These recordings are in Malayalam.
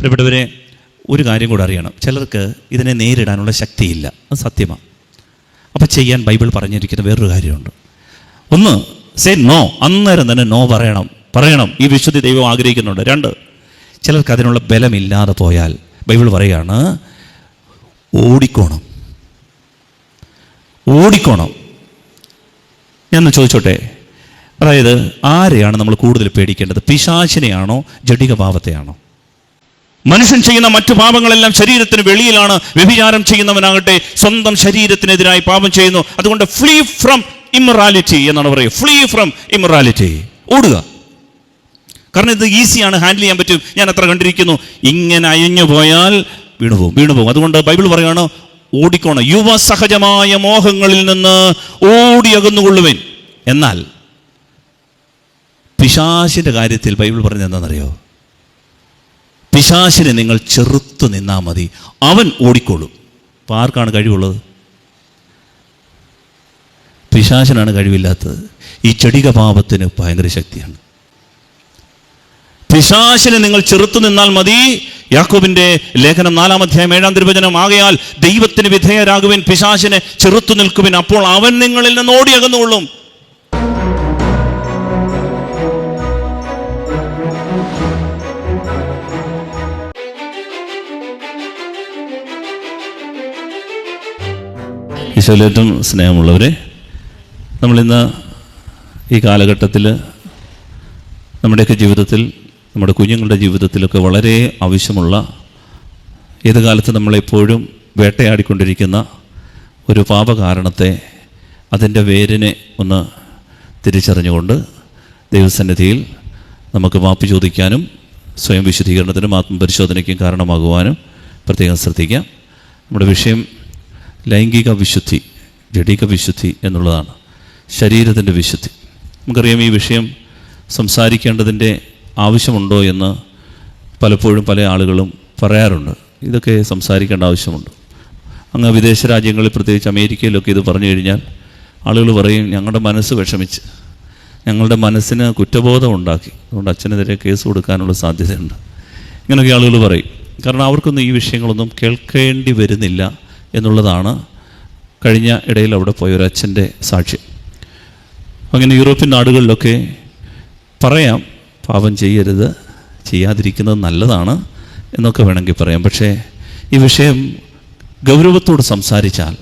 പ്രിയപ്പെട്ടവരെ, ഒരു കാര്യം കൂടെ അറിയണം. ചിലർക്ക് ഇതിനെ നേരിടാനുള്ള ശക്തിയില്ല, അത് സത്യമാണ്. അപ്പോൾ ചെയ്യാൻ ബൈബിൾ പറഞ്ഞിരിക്കുന്ന വേറൊരു കാര്യമുണ്ട്. ഒന്ന്, സേ നോ, അന്നേരം തന്നെ നോ പറയണം. ഈ വിശുദ്ധി ദൈവം ആഗ്രഹിക്കുന്നുണ്ട്. രണ്ട്, ചിലർക്ക് അതിനുള്ള ബലമില്ലാതെ പോയാൽ ബൈബിൾ പറയുകയാണ് ഓടിക്കോണം. ഞാനൊന്ന് ചോദിച്ചോട്ടെ, അതായത് ആരെയാണ് നമ്മൾ കൂടുതൽ പേടിക്കേണ്ടത്? പിശാചിനെയാണോ ജഡിക പാപത്തെയാണോ? മനുഷ്യൻ ചെയ്യുന്ന മറ്റു പാപങ്ങളെല്ലാം ശരീരത്തിന് വെളിയിലാണ്. വ്യഭിചാരം ചെയ്യുന്നവനാകട്ടെ സ്വന്തം ശരീരത്തിനെതിരായി പാപം ചെയ്യുന്നു. അതുകൊണ്ട് ഫ്ലീ ഫ്രം ഇമ്മൊറാലിറ്റി എന്നാണ് പറയുക. ഫ്ലീ ഫ്രം ഇമ്മൊറാലിറ്റി, ഓടുക. കാരണം ഇത് ഈസിയാണ്, ഹാൻഡിൽ ചെയ്യാൻ പറ്റും. ഞാൻ എത്ര കണ്ടിരിക്കുന്നു, ഇങ്ങനെ അയഞ്ഞു പോയാൽ വീണുപോകും. അതുകൊണ്ട് ബൈബിൾ പറയുകയാണ് ഓടിക്കോണം. യുവസഹജമായ മോഹങ്ങളിൽ നിന്ന് ഓടിയകന്നുകൊള്ളുവൻ. എന്നാൽ പിശാചിൻ്റെ കാര്യത്തിൽ ബൈബിൾ പറഞ്ഞത് എന്താണെന്നറിയോ? പിശാചിനെ നിങ്ങൾ ചെറുത്തു നിന്നാൽ മതി, അവൻ ഓടിക്കോളും. അപ്പോൾ ആർക്കാണ് കഴിവുള്ളത്? പിശാചിനാണ് കഴിവില്ലാത്തത്. ഈ ജഡിക പാപത്തിന് ഭയങ്കര ശക്തിയാണ്. പിശാചിനെ നിങ്ങൾ ചെറുത്തു നിന്നാൽ മതി. യാക്കോബിന്റെ ലേഖനം 4-ാം അധ്യായം 7-ാം തിരുവചനം, ആകയാൽ ദൈവത്തിന് വിധേയരാകുവിൻ, പിശാചിനെ ചെറുത്തു നിൽക്കുവിൻ, അപ്പോൾ അവൻ നിങ്ങളിൽ നിന്ന് ഓടിയകന്നുകൊള്ളും. ഈശോയിലേറ്റവും സ്നേഹമുള്ളവരെ, നമ്മളിന്ന് ഈ കാലഘട്ടത്തിൽ നമ്മുടെയൊക്കെ ജീവിതത്തിൽ, നമ്മുടെ കുഞ്ഞുങ്ങളുടെ ജീവിതത്തിലൊക്കെ വളരെ ആവശ്യമുള്ള, ഏത് കാലത്ത് നമ്മളെപ്പോഴും വേട്ടയാടിക്കൊണ്ടിരിക്കുന്ന ഒരു പാപകാരണത്തെ, അതിൻ്റെ വേരിനെ ഒന്ന് തിരിച്ചറിഞ്ഞുകൊണ്ട് ദൈവസന്നിധിയിൽ നമുക്ക് മാപ്പ് ചോദിക്കാനും സ്വയം വിശുദ്ധീകരണത്തിനും ആത്മപരിശോധനയ്ക്കും കാരണമാകുവാനും പ്രത്യേകം ശ്രദ്ധിക്കാം. നമ്മുടെ വിഷയം ലൈംഗിക വിശുദ്ധി, ജഡിക വിശുദ്ധി എന്നുള്ളതാണ്. ശരീരത്തിൻ്റെ വിശുദ്ധി. നമുക്കറിയാം, ഈ വിഷയം സംസാരിക്കേണ്ടതിൻ്റെ ആവശ്യമുണ്ടോ എന്ന് പലപ്പോഴും പല ആളുകളും പറയാറുണ്ട്. ഇതൊക്കെ സംസാരിക്കേണ്ട ആവശ്യമുണ്ട്. അങ്ങ് വിദേശ രാജ്യങ്ങളിൽ, പ്രത്യേകിച്ച് അമേരിക്കയിലൊക്കെ ഇത് പറഞ്ഞു കഴിഞ്ഞാൽ ആളുകൾ പറയും ഞങ്ങളുടെ മനസ്സ് വിഷമിച്ച്, ഞങ്ങളുടെ മനസ്സിന് കുറ്റബോധം ഉണ്ടാക്കി, അതുകൊണ്ട് അച്ഛനെതിരെ കേസ് കൊടുക്കാനുള്ള സാധ്യതയുണ്ട്. ഇങ്ങനെയൊക്കെ ആളുകൾ പറയും. കാരണം അവർക്കൊന്നും ഈ വിഷയങ്ങളൊന്നും കേൾക്കേണ്ടി വരുന്നില്ല എന്നുള്ളതാണ് കഴിഞ്ഞ ഇടയിൽ അവിടെ പോയ ഒരു അച്ഛൻ്റെ സാക്ഷ്യം. അങ്ങനെ യൂറോപ്യൻ നാടുകളിലൊക്കെ പറയാം പാപം ചെയ്യരുത്, ചെയ്യാതിരിക്കുന്നത് നല്ലതാണ് എന്നൊക്കെ വേണമെങ്കിൽ പറയാം. പക്ഷേ ഈ വിഷയം ഗൗരവത്തോട് സംസാരിച്ചാൽ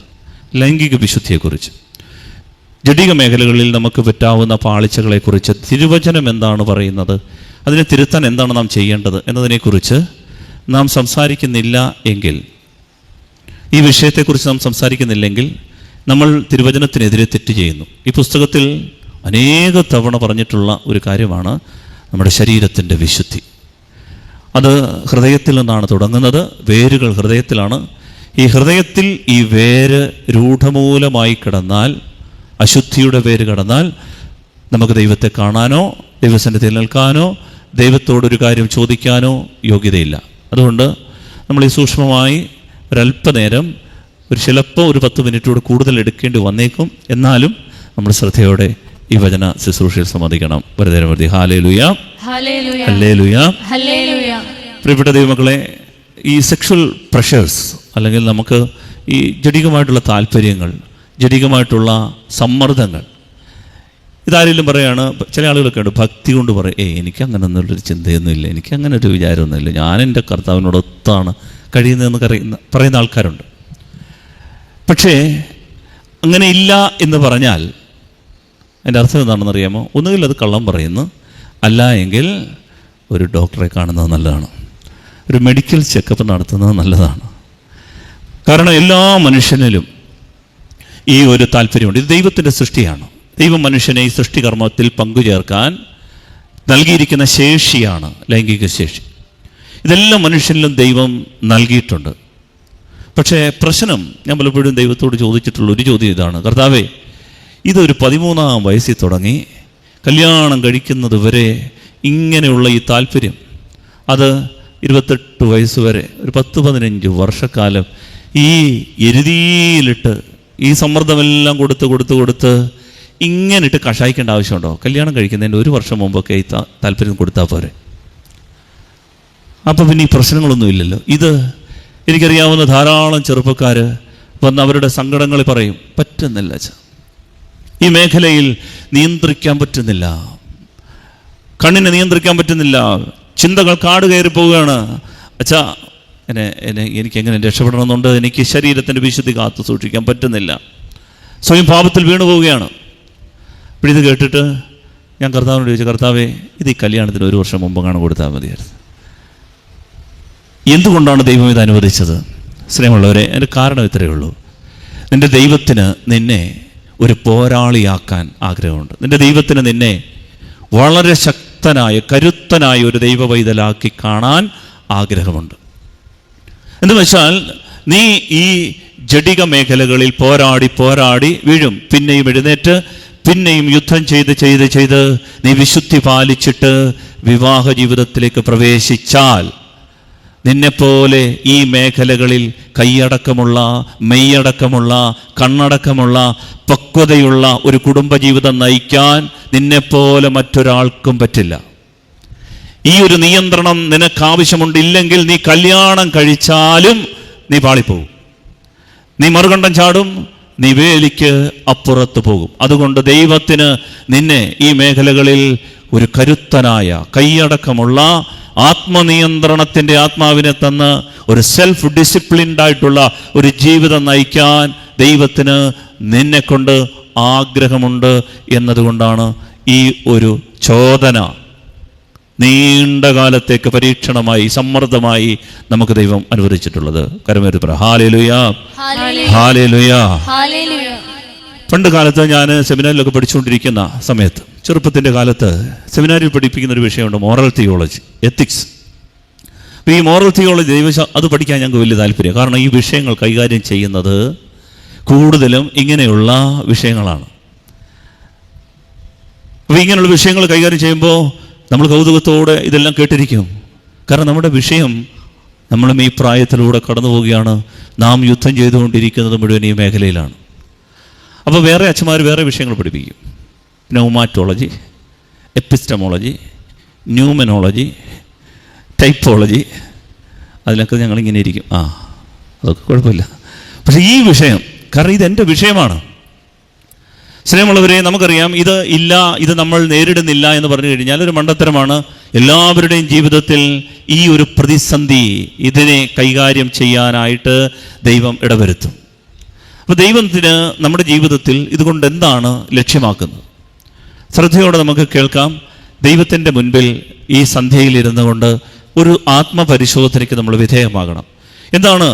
ലൈംഗിക വിശുദ്ധിയെക്കുറിച്ച്, ജഡിക മേഖലകളിൽ നമുക്ക് പറ്റാവുന്ന പാളിച്ചകളെക്കുറിച്ച് തിരുവചനം എന്താണ് പറയുന്നത്, അതിനെ തിരുത്താൻ എന്താണ് നാം ചെയ്യേണ്ടത് എന്നതിനെക്കുറിച്ച് നാം സംസാരിക്കുന്നില്ല എങ്കിൽ, ഈ വിഷയത്തെക്കുറിച്ച് നാം സംസാരിക്കുന്നില്ലെങ്കിൽ നമ്മൾ തിരുവചനത്തിനെതിരെ തെറ്റ് ചെയ്യുന്നു. ഈ പുസ്തകത്തിൽ അനേക തവണ പറഞ്ഞിട്ടുള്ള ഒരു കാര്യമാണ് നമ്മുടെ ശരീരത്തിൻ്റെ വിശുദ്ധി. അത് ഹൃദയത്തിൽ നിന്നാണ് തുടങ്ങുന്നത്. വേരുകൾ ഹൃദയത്തിലാണ്. ഈ ഹൃദയത്തിൽ ഈ വേര് രൂഢമൂലമായി കിടന്നാൽ, അശുദ്ധിയുടെ വേര് കിടന്നാൽ, നമുക്ക് ദൈവത്തെ കാണാനോ ദൈവസന്നിധിയിൽ നിൽക്കാനോ ദൈവത്തോടൊരു കാര്യം ചോദിക്കാനോ യോഗ്യതയില്ല. അതുകൊണ്ട് നമ്മൾ ഈ സൂക്ഷ്മമായി ഒരല്പനേരം, ചിലപ്പോൾ ഒരു 10 മിനിറ്റോട് കൂടുതൽ എടുക്കേണ്ടി വന്നേക്കും. എന്നാലും നമ്മൾ ശ്രദ്ധയോടെ ഈ വചന ശുശ്രൂഷയിൽ സംബന്ധിക്കണം. വെറുതെ ഹല്ലേലൂയ, ഹല്ലേലൂയ, ഹല്ലേലൂയ. പ്രിയപ്പെട്ട ദൈവമക്കളെ, ഈ സെക്ഷൽ പ്രഷേഴ്സ്, അല്ലെങ്കിൽ നമുക്ക് ഈ ജഡികമായിട്ടുള്ള താല്പര്യങ്ങൾ, ജഡികമായിട്ടുള്ള സമ്മർദ്ദങ്ങൾ, ഇതാരെങ്കിലും പറയുകയാണ്. ചില ആളുകളൊക്കെ ഉണ്ട് ഭക്തി കൊണ്ട് പറയും, എനിക്കങ്ങനെ ഒന്നുള്ളൊരു ചിന്തയൊന്നുമില്ല, എനിക്കങ്ങനെ ഒരു വിചാരമൊന്നുമില്ല, ഞാൻ എൻ്റെ കർത്താവിനോടൊത്താണ് കഴിയുന്നതെന്ന് പറയുന്ന ആൾക്കാരുണ്ട്. പക്ഷേ അങ്ങനെ ഇല്ല എന്ന് പറഞ്ഞാൽ അതിൻ്റെ അർത്ഥം എന്താണെന്നറിയാമോ? ഒന്നുകിൽ അത് കള്ളം പറയുന്നു, അല്ല എങ്കിൽ ഒരു ഡോക്ടറെ കാണുന്നത് നല്ലതാണ്, ഒരു മെഡിക്കൽ ചെക്കപ്പ് നടത്തുന്നത് നല്ലതാണ്. കാരണം എല്ലാ മനുഷ്യനിലും ഈ ഒരു താല്പര്യമുണ്ട്. ഇത് ദൈവത്തിൻ്റെ സൃഷ്ടിയാണ്. ദൈവം മനുഷ്യനെ ഈ സൃഷ്ടികർമ്മത്തിൽ പങ്കുചേർക്കാൻ നൽകിയിരിക്കുന്ന ശേഷിയാണ് ലൈംഗിക ശേഷി. ഇതെല്ലാം മനുഷ്യനിലും ദൈവം നൽകിയിട്ടുണ്ട്. പക്ഷേ പ്രശ്നം, ഞാൻ പലപ്പോഴും ദൈവത്തോട് ചോദിച്ചിട്ടുള്ള ഒരു ചോദ്യം ഇതാണ്: കർത്താവേ, ഇതൊരു 13-ാം വയസ്സിൽ തുടങ്ങി കല്യാണം കഴിക്കുന്നത് വരെ ഇങ്ങനെയുള്ള ഈ താല്പര്യം, അത് 28 വയസ്സ് വരെ ഒരു 10-15 വർഷക്കാലം ഈ എരുതിയിലിട്ട് ഈ സമ്മർദ്ദമെല്ലാം കൊടുത്ത് ഇങ്ങനെ ഇട്ട് കഷായിക്കേണ്ട ആവശ്യമുണ്ടോ? കല്യാണം കഴിക്കുന്നതിൻ്റെ 1 വർഷം മുമ്പൊക്കെ ഈ താല്പര്യം കൊടുത്താൽ പോരെ? അപ്പോൾ പിന്നെ ഈ പ്രശ്നങ്ങളൊന്നും ഇല്ലല്ലോ. ഇത് എനിക്കറിയാവുന്ന ധാരാളം ചെറുപ്പക്കാർ വന്ന് അവരുടെ സങ്കടങ്ങൾ പറയും, പറ്റുന്നില്ല അച്ഛാ, ഈ മേഖലയിൽ നിയന്ത്രിക്കാൻ പറ്റുന്നില്ല, കണ്ണിനെ നിയന്ത്രിക്കാൻ പറ്റുന്നില്ല, ചിന്തകൾ കാട് കയറി പോവുകയാണ് അച്ഛാ, എനിക്കെങ്ങനെ രക്ഷപ്പെടണമെന്നുണ്ട്, എനിക്ക് ശരീരത്തിൻ്റെ വിശുദ്ധി കാത്തു സൂക്ഷിക്കാൻ പറ്റുന്നില്ല, സ്വയം പാപത്തിൽ വീണു പോവുകയാണ്. അപ്പോൾ ഇത് കേട്ടിട്ട് ഞാൻ കർത്താവിനോട് ചോദിച്ചു, കർത്താവേ, ഇത് ഈ കല്യാണത്തിന് 1 വർഷം മുമ്പ് കാണാൻ കൊടുത്താൽ മതിയായിരുന്നു. എന്തുകൊണ്ടാണ് ദൈവം ഇത് അനുവദിച്ചത്? സ്നേഹമുള്ളവരെ, അതിൻ്റെ കാരണം ഇത്രയേ ഉള്ളൂ. നിൻ്റെ ദൈവത്തിന് നിന്നെ ഒരു പോരാളിയാക്കാൻ ആഗ്രഹമുണ്ട്. നിൻ്റെ ദൈവത്തിന് നിന്നെ വളരെ ശക്തനായ, കരുത്തനായ ഒരു ദൈവ പൈതലാക്കി കാണാൻ ആഗ്രഹമുണ്ട്. എന്ന് വെച്ചാൽ നീ ഈ ജഡിക മേഖലകളിൽ പോരാടി വീഴും, പിന്നെയും എഴുന്നേറ്റ് പിന്നെയും യുദ്ധം ചെയ്ത് നീ വിശുദ്ധി പാലിച്ചിട്ട് വിവാഹ ജീവിതത്തിലേക്ക് പ്രവേശിച്ചാൽ നിന്നെപ്പോലെ ഈ മേഖലകളിൽ കൈയടക്കമുള്ള, മെയ്യടക്കമുള്ള, കണ്ണടക്കമുള്ള, പക്വതയുള്ള ഒരു കുടുംബജീവിതം നയിക്കാൻ നിന്നെപ്പോലെ മറ്റൊരാൾക്കും പറ്റില്ല. ഈ ഒരു നിയന്ത്രണം നിനക്കാവശ്യമുണ്ട്. ഇല്ലെങ്കിൽ നീ കല്യാണം കഴിച്ചാലും നീ പാളിപ്പോകും, നീ മറുകണ്ഠം ചാടും, നീ വേലിക്ക് അപ്പുറത്ത് പോകും. അതുകൊണ്ട് ദൈവത്തിന് നിന്നെ ഈ മേഖലകളിൽ ഒരു കരുത്തനായ, കൈയടക്കമുള്ള, ആത്മനിയന്ത്രണത്തിൻ്റെ ആത്മാവിനെ തന്ന് ഒരു സെൽഫ് ഡിസിപ്ലിൻഡ് ആയിട്ടുള്ള ഒരു ജീവിതം നയിക്കാൻ ദൈവത്തിന് നിന്നെക്കൊണ്ട് ആഗ്രഹമുണ്ട്. എന്നതുകൊണ്ടാണ് ഈ ഒരു ചോദന നീണ്ട കാലത്തേക്ക് പരീക്ഷണമായി, സമ്മർദ്ദമായി നമുക്ക് ദൈവം അനുവദിച്ചിട്ടുള്ളത്. കരമേറി പറ ഹല്ലേലൂയ, ഹല്ലേലൂയ. പണ്ട് കാലത്ത് ഞാൻ സെമിനാറിലൊക്കെ പഠിച്ചുകൊണ്ടിരിക്കുന്ന സമയത്ത്, ചെറുപ്പത്തിൻ്റെ കാലത്ത് സെമിനാറിൽ പഠിപ്പിക്കുന്ന ഒരു വിഷയമുണ്ട്, മോറൽ തിയോളജി, എത്തിക്സ്. അപ്പോൾ ഈ മോറൽ തിയോളജി അത് പഠിക്കാൻ ഞങ്ങൾക്ക് വലിയ താല്പര്യം. കാരണം ഈ വിഷയങ്ങൾ കൈകാര്യം ചെയ്യുന്നത് കൂടുതലും ഇങ്ങനെയുള്ള വിഷയങ്ങളാണ്. അപ്പോൾ ഇങ്ങനെയുള്ള വിഷയങ്ങൾ കൈകാര്യം ചെയ്യുമ്പോൾ നമ്മൾ കൗതുകത്തോടെ ഇതെല്ലാം കേട്ടിരിക്കും. കാരണം നമ്മുടെ വിഷയം, നമ്മളും ഈ പ്രായത്തിലൂടെ കടന്നു പോവുകയാണ്, നാം യുദ്ധം ചെയ്തുകൊണ്ടിരിക്കുന്നത് മുഴുവൻ ഈ മേഖലയിലാണ്. അപ്പോൾ വേറെ അച്ഛന്മാർ വേറെ വിഷയങ്ങൾ പഠിപ്പിക്കും, ന്യൂമാറ്റോളജി, എപ്പിസ്റ്റമോളജി, ന്യൂമനോളജി, ടൈപ്പോളജി, അതിലൊക്കെ ഞങ്ങളിങ്ങനെ ഇരിക്കും. അതൊക്കെ കുഴപ്പമില്ല. പക്ഷേ ഈ വിഷയം, കാരണം ഇതെൻ്റെ വിഷയമാണ്. സ്നേഹമുള്ളവരെ, നമുക്കറിയാം ഇത് ഇല്ല, ഇത് നമ്മൾ നേരിടുന്നില്ല എന്ന് പറഞ്ഞു കഴിഞ്ഞാൽ ഒരു മണ്ടത്തരമാണ്. എല്ലാവരുടെയും ജീവിതത്തിൽ ഈ ഒരു പ്രതിസന്ധി, ഇതിനെ കൈകാര്യം ചെയ്യാനായിട്ട് ദൈവം ഇടവരുത്തും. അപ്പോൾ ദൈവത്തിന് നമ്മുടെ ജീവിതത്തിൽ ഇതുകൊണ്ട് എന്താണ് ലക്ഷ്യമാക്കുന്നത്? ശ്രദ്ധയോടെ നമുക്ക് കേൾക്കാം. ദൈവത്തിൻ്റെ മുൻപിൽ ഈ സന്ധ്യയിലിരുന്നു കൊണ്ട് ഒരു ആത്മപരിശോധനയ്ക്ക് നമ്മൾ വിധേയമാകണം. എന്താണ്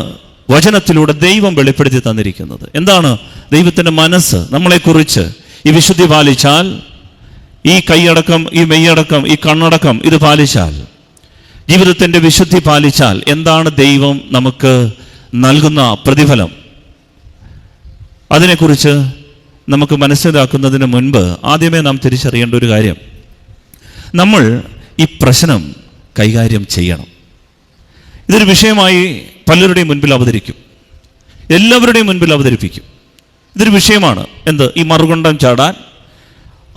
വചനത്തിലൂടെ ദൈവം വെളിപ്പെടുത്തി തന്നിരിക്കുന്നത്? എന്താണ് ദൈവത്തിൻ്റെ മനസ്സ് നമ്മളെക്കുറിച്ച്? ഈ വിശുദ്ധി പാലിച്ചാൽ, ഈ കൈയടക്കം, ഈ മെയ്യടക്കം, ഈ കണ്ണടക്കം ഇത് പാലിച്ചാൽ, ജീവിതത്തിൻ്റെ വിശുദ്ധി പാലിച്ചാൽ എന്താണ് ദൈവം നമുക്ക് നൽകുന്ന പ്രതിഫലം? അതിനെക്കുറിച്ച് നമുക്ക് മനസ്സിലാക്കുന്നതിന് മുൻപ് ആദ്യമേ നാം തിരിച്ചറിയേണ്ട ഒരു കാര്യം, നമ്മൾ ഈ പ്രശ്നം കൈകാര്യം ചെയ്യണം. ഇതൊരു വിഷയമായി പലരുടെയും മുൻപിൽ അവതരിക്കും, എല്ലാവരുടെയും മുൻപിൽ അവതരിപ്പിക്കും. ഇതൊരു വിഷയമാണ്. എന്ത്? ഈ മറുകണ്ഠം ചാടാൻ,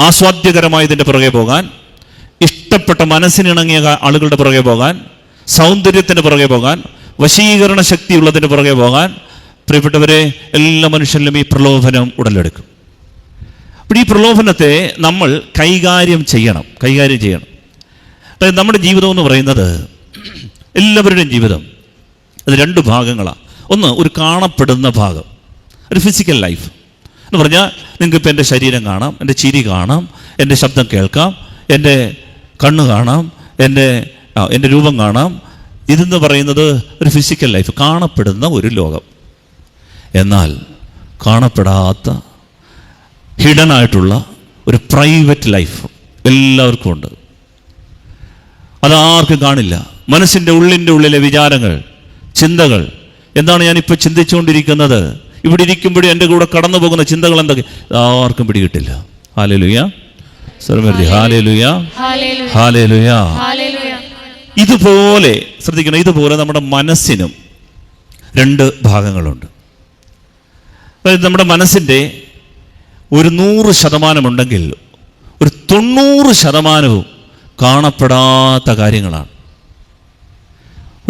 ആസ്വാദ്യകരമായി ഇതിൻ്റെ പുറകെ പോകാൻ, ഇഷ്ടപ്പെട്ട മനസ്സിനിണങ്ങിയ ആളുകളുടെ പുറകെ പോകാൻ, സൗന്ദര്യത്തിൻ്റെ പുറകെ പോകാൻ, വശീകരണ ശക്തിയുള്ളതിൻ്റെ പുറകെ പോകാൻ, പ്രിയപ്പെട്ടവരെ, എല്ലാ മനുഷ്യരിലും ഈ പ്രലോഭനം ഉടലെടുക്കും. അപ്പോൾ ഈ പ്രലോഭനത്തെ നമ്മൾ കൈകാര്യം ചെയ്യണം. അതായത് നമ്മുടെ ജീവിതം എന്ന് പറയുന്നത്, എല്ലാവരുടെയും ജീവിതം അത് 2 ഭാഗങ്ങളാണ്. ഒന്ന്, ഒരു കാണപ്പെടുന്ന ഭാഗം, ഒരു ഫിസിക്കൽ ലൈഫ് എന്ന് പറഞ്ഞാൽ നിങ്ങൾക്കിപ്പോൾ എൻ്റെ ശരീരം കാണാം, എൻ്റെ ചിരി കാണാം, എൻ്റെ ശബ്ദം കേൾക്കാം, എൻ്റെ കണ്ണ് കാണാം, എൻ്റെ രൂപം കാണാം. ഇതെന്ന് പറയുന്നത് ഒരു ഫിസിക്കൽ ലൈഫ്, കാണപ്പെടുന്ന ഒരു ലോകം. എന്നാൽ കാണപ്പെടാത്ത, ഹിഡനായിട്ടുള്ള ഒരു പ്രൈവറ്റ് ലൈഫ് എല്ലാവർക്കും ഉണ്ട്. അതാർക്കും കാണില്ല. മനസ്സിൻ്റെ ഉള്ളിലെ വിചാരങ്ങൾ, ചിന്തകൾ, എന്താണ് ഞാനിപ്പോൾ ചിന്തിച്ചുകൊണ്ടിരിക്കുന്നത്, ഇവിടെ ഇരിക്കുമ്പോഴും എൻ്റെ കൂടെ കടന്നു പോകുന്ന ചിന്തകൾ എന്തൊക്കെ, ആർക്കും പിടികിട്ടില്ല. Hallelujah, hallelujah, hallelujah. ഇതുപോലെ ശ്രദ്ധിക്കണം, ഇതുപോലെ നമ്മുടെ മനസ്സിനും 2 ഭാഗങ്ങളുണ്ട്. അതായത് നമ്മുടെ മനസ്സിൻ്റെ ഒരു 100% ഉണ്ടെങ്കിൽ ഒരു 90% കാണപ്പെടാത്ത കാര്യങ്ങളാണ്.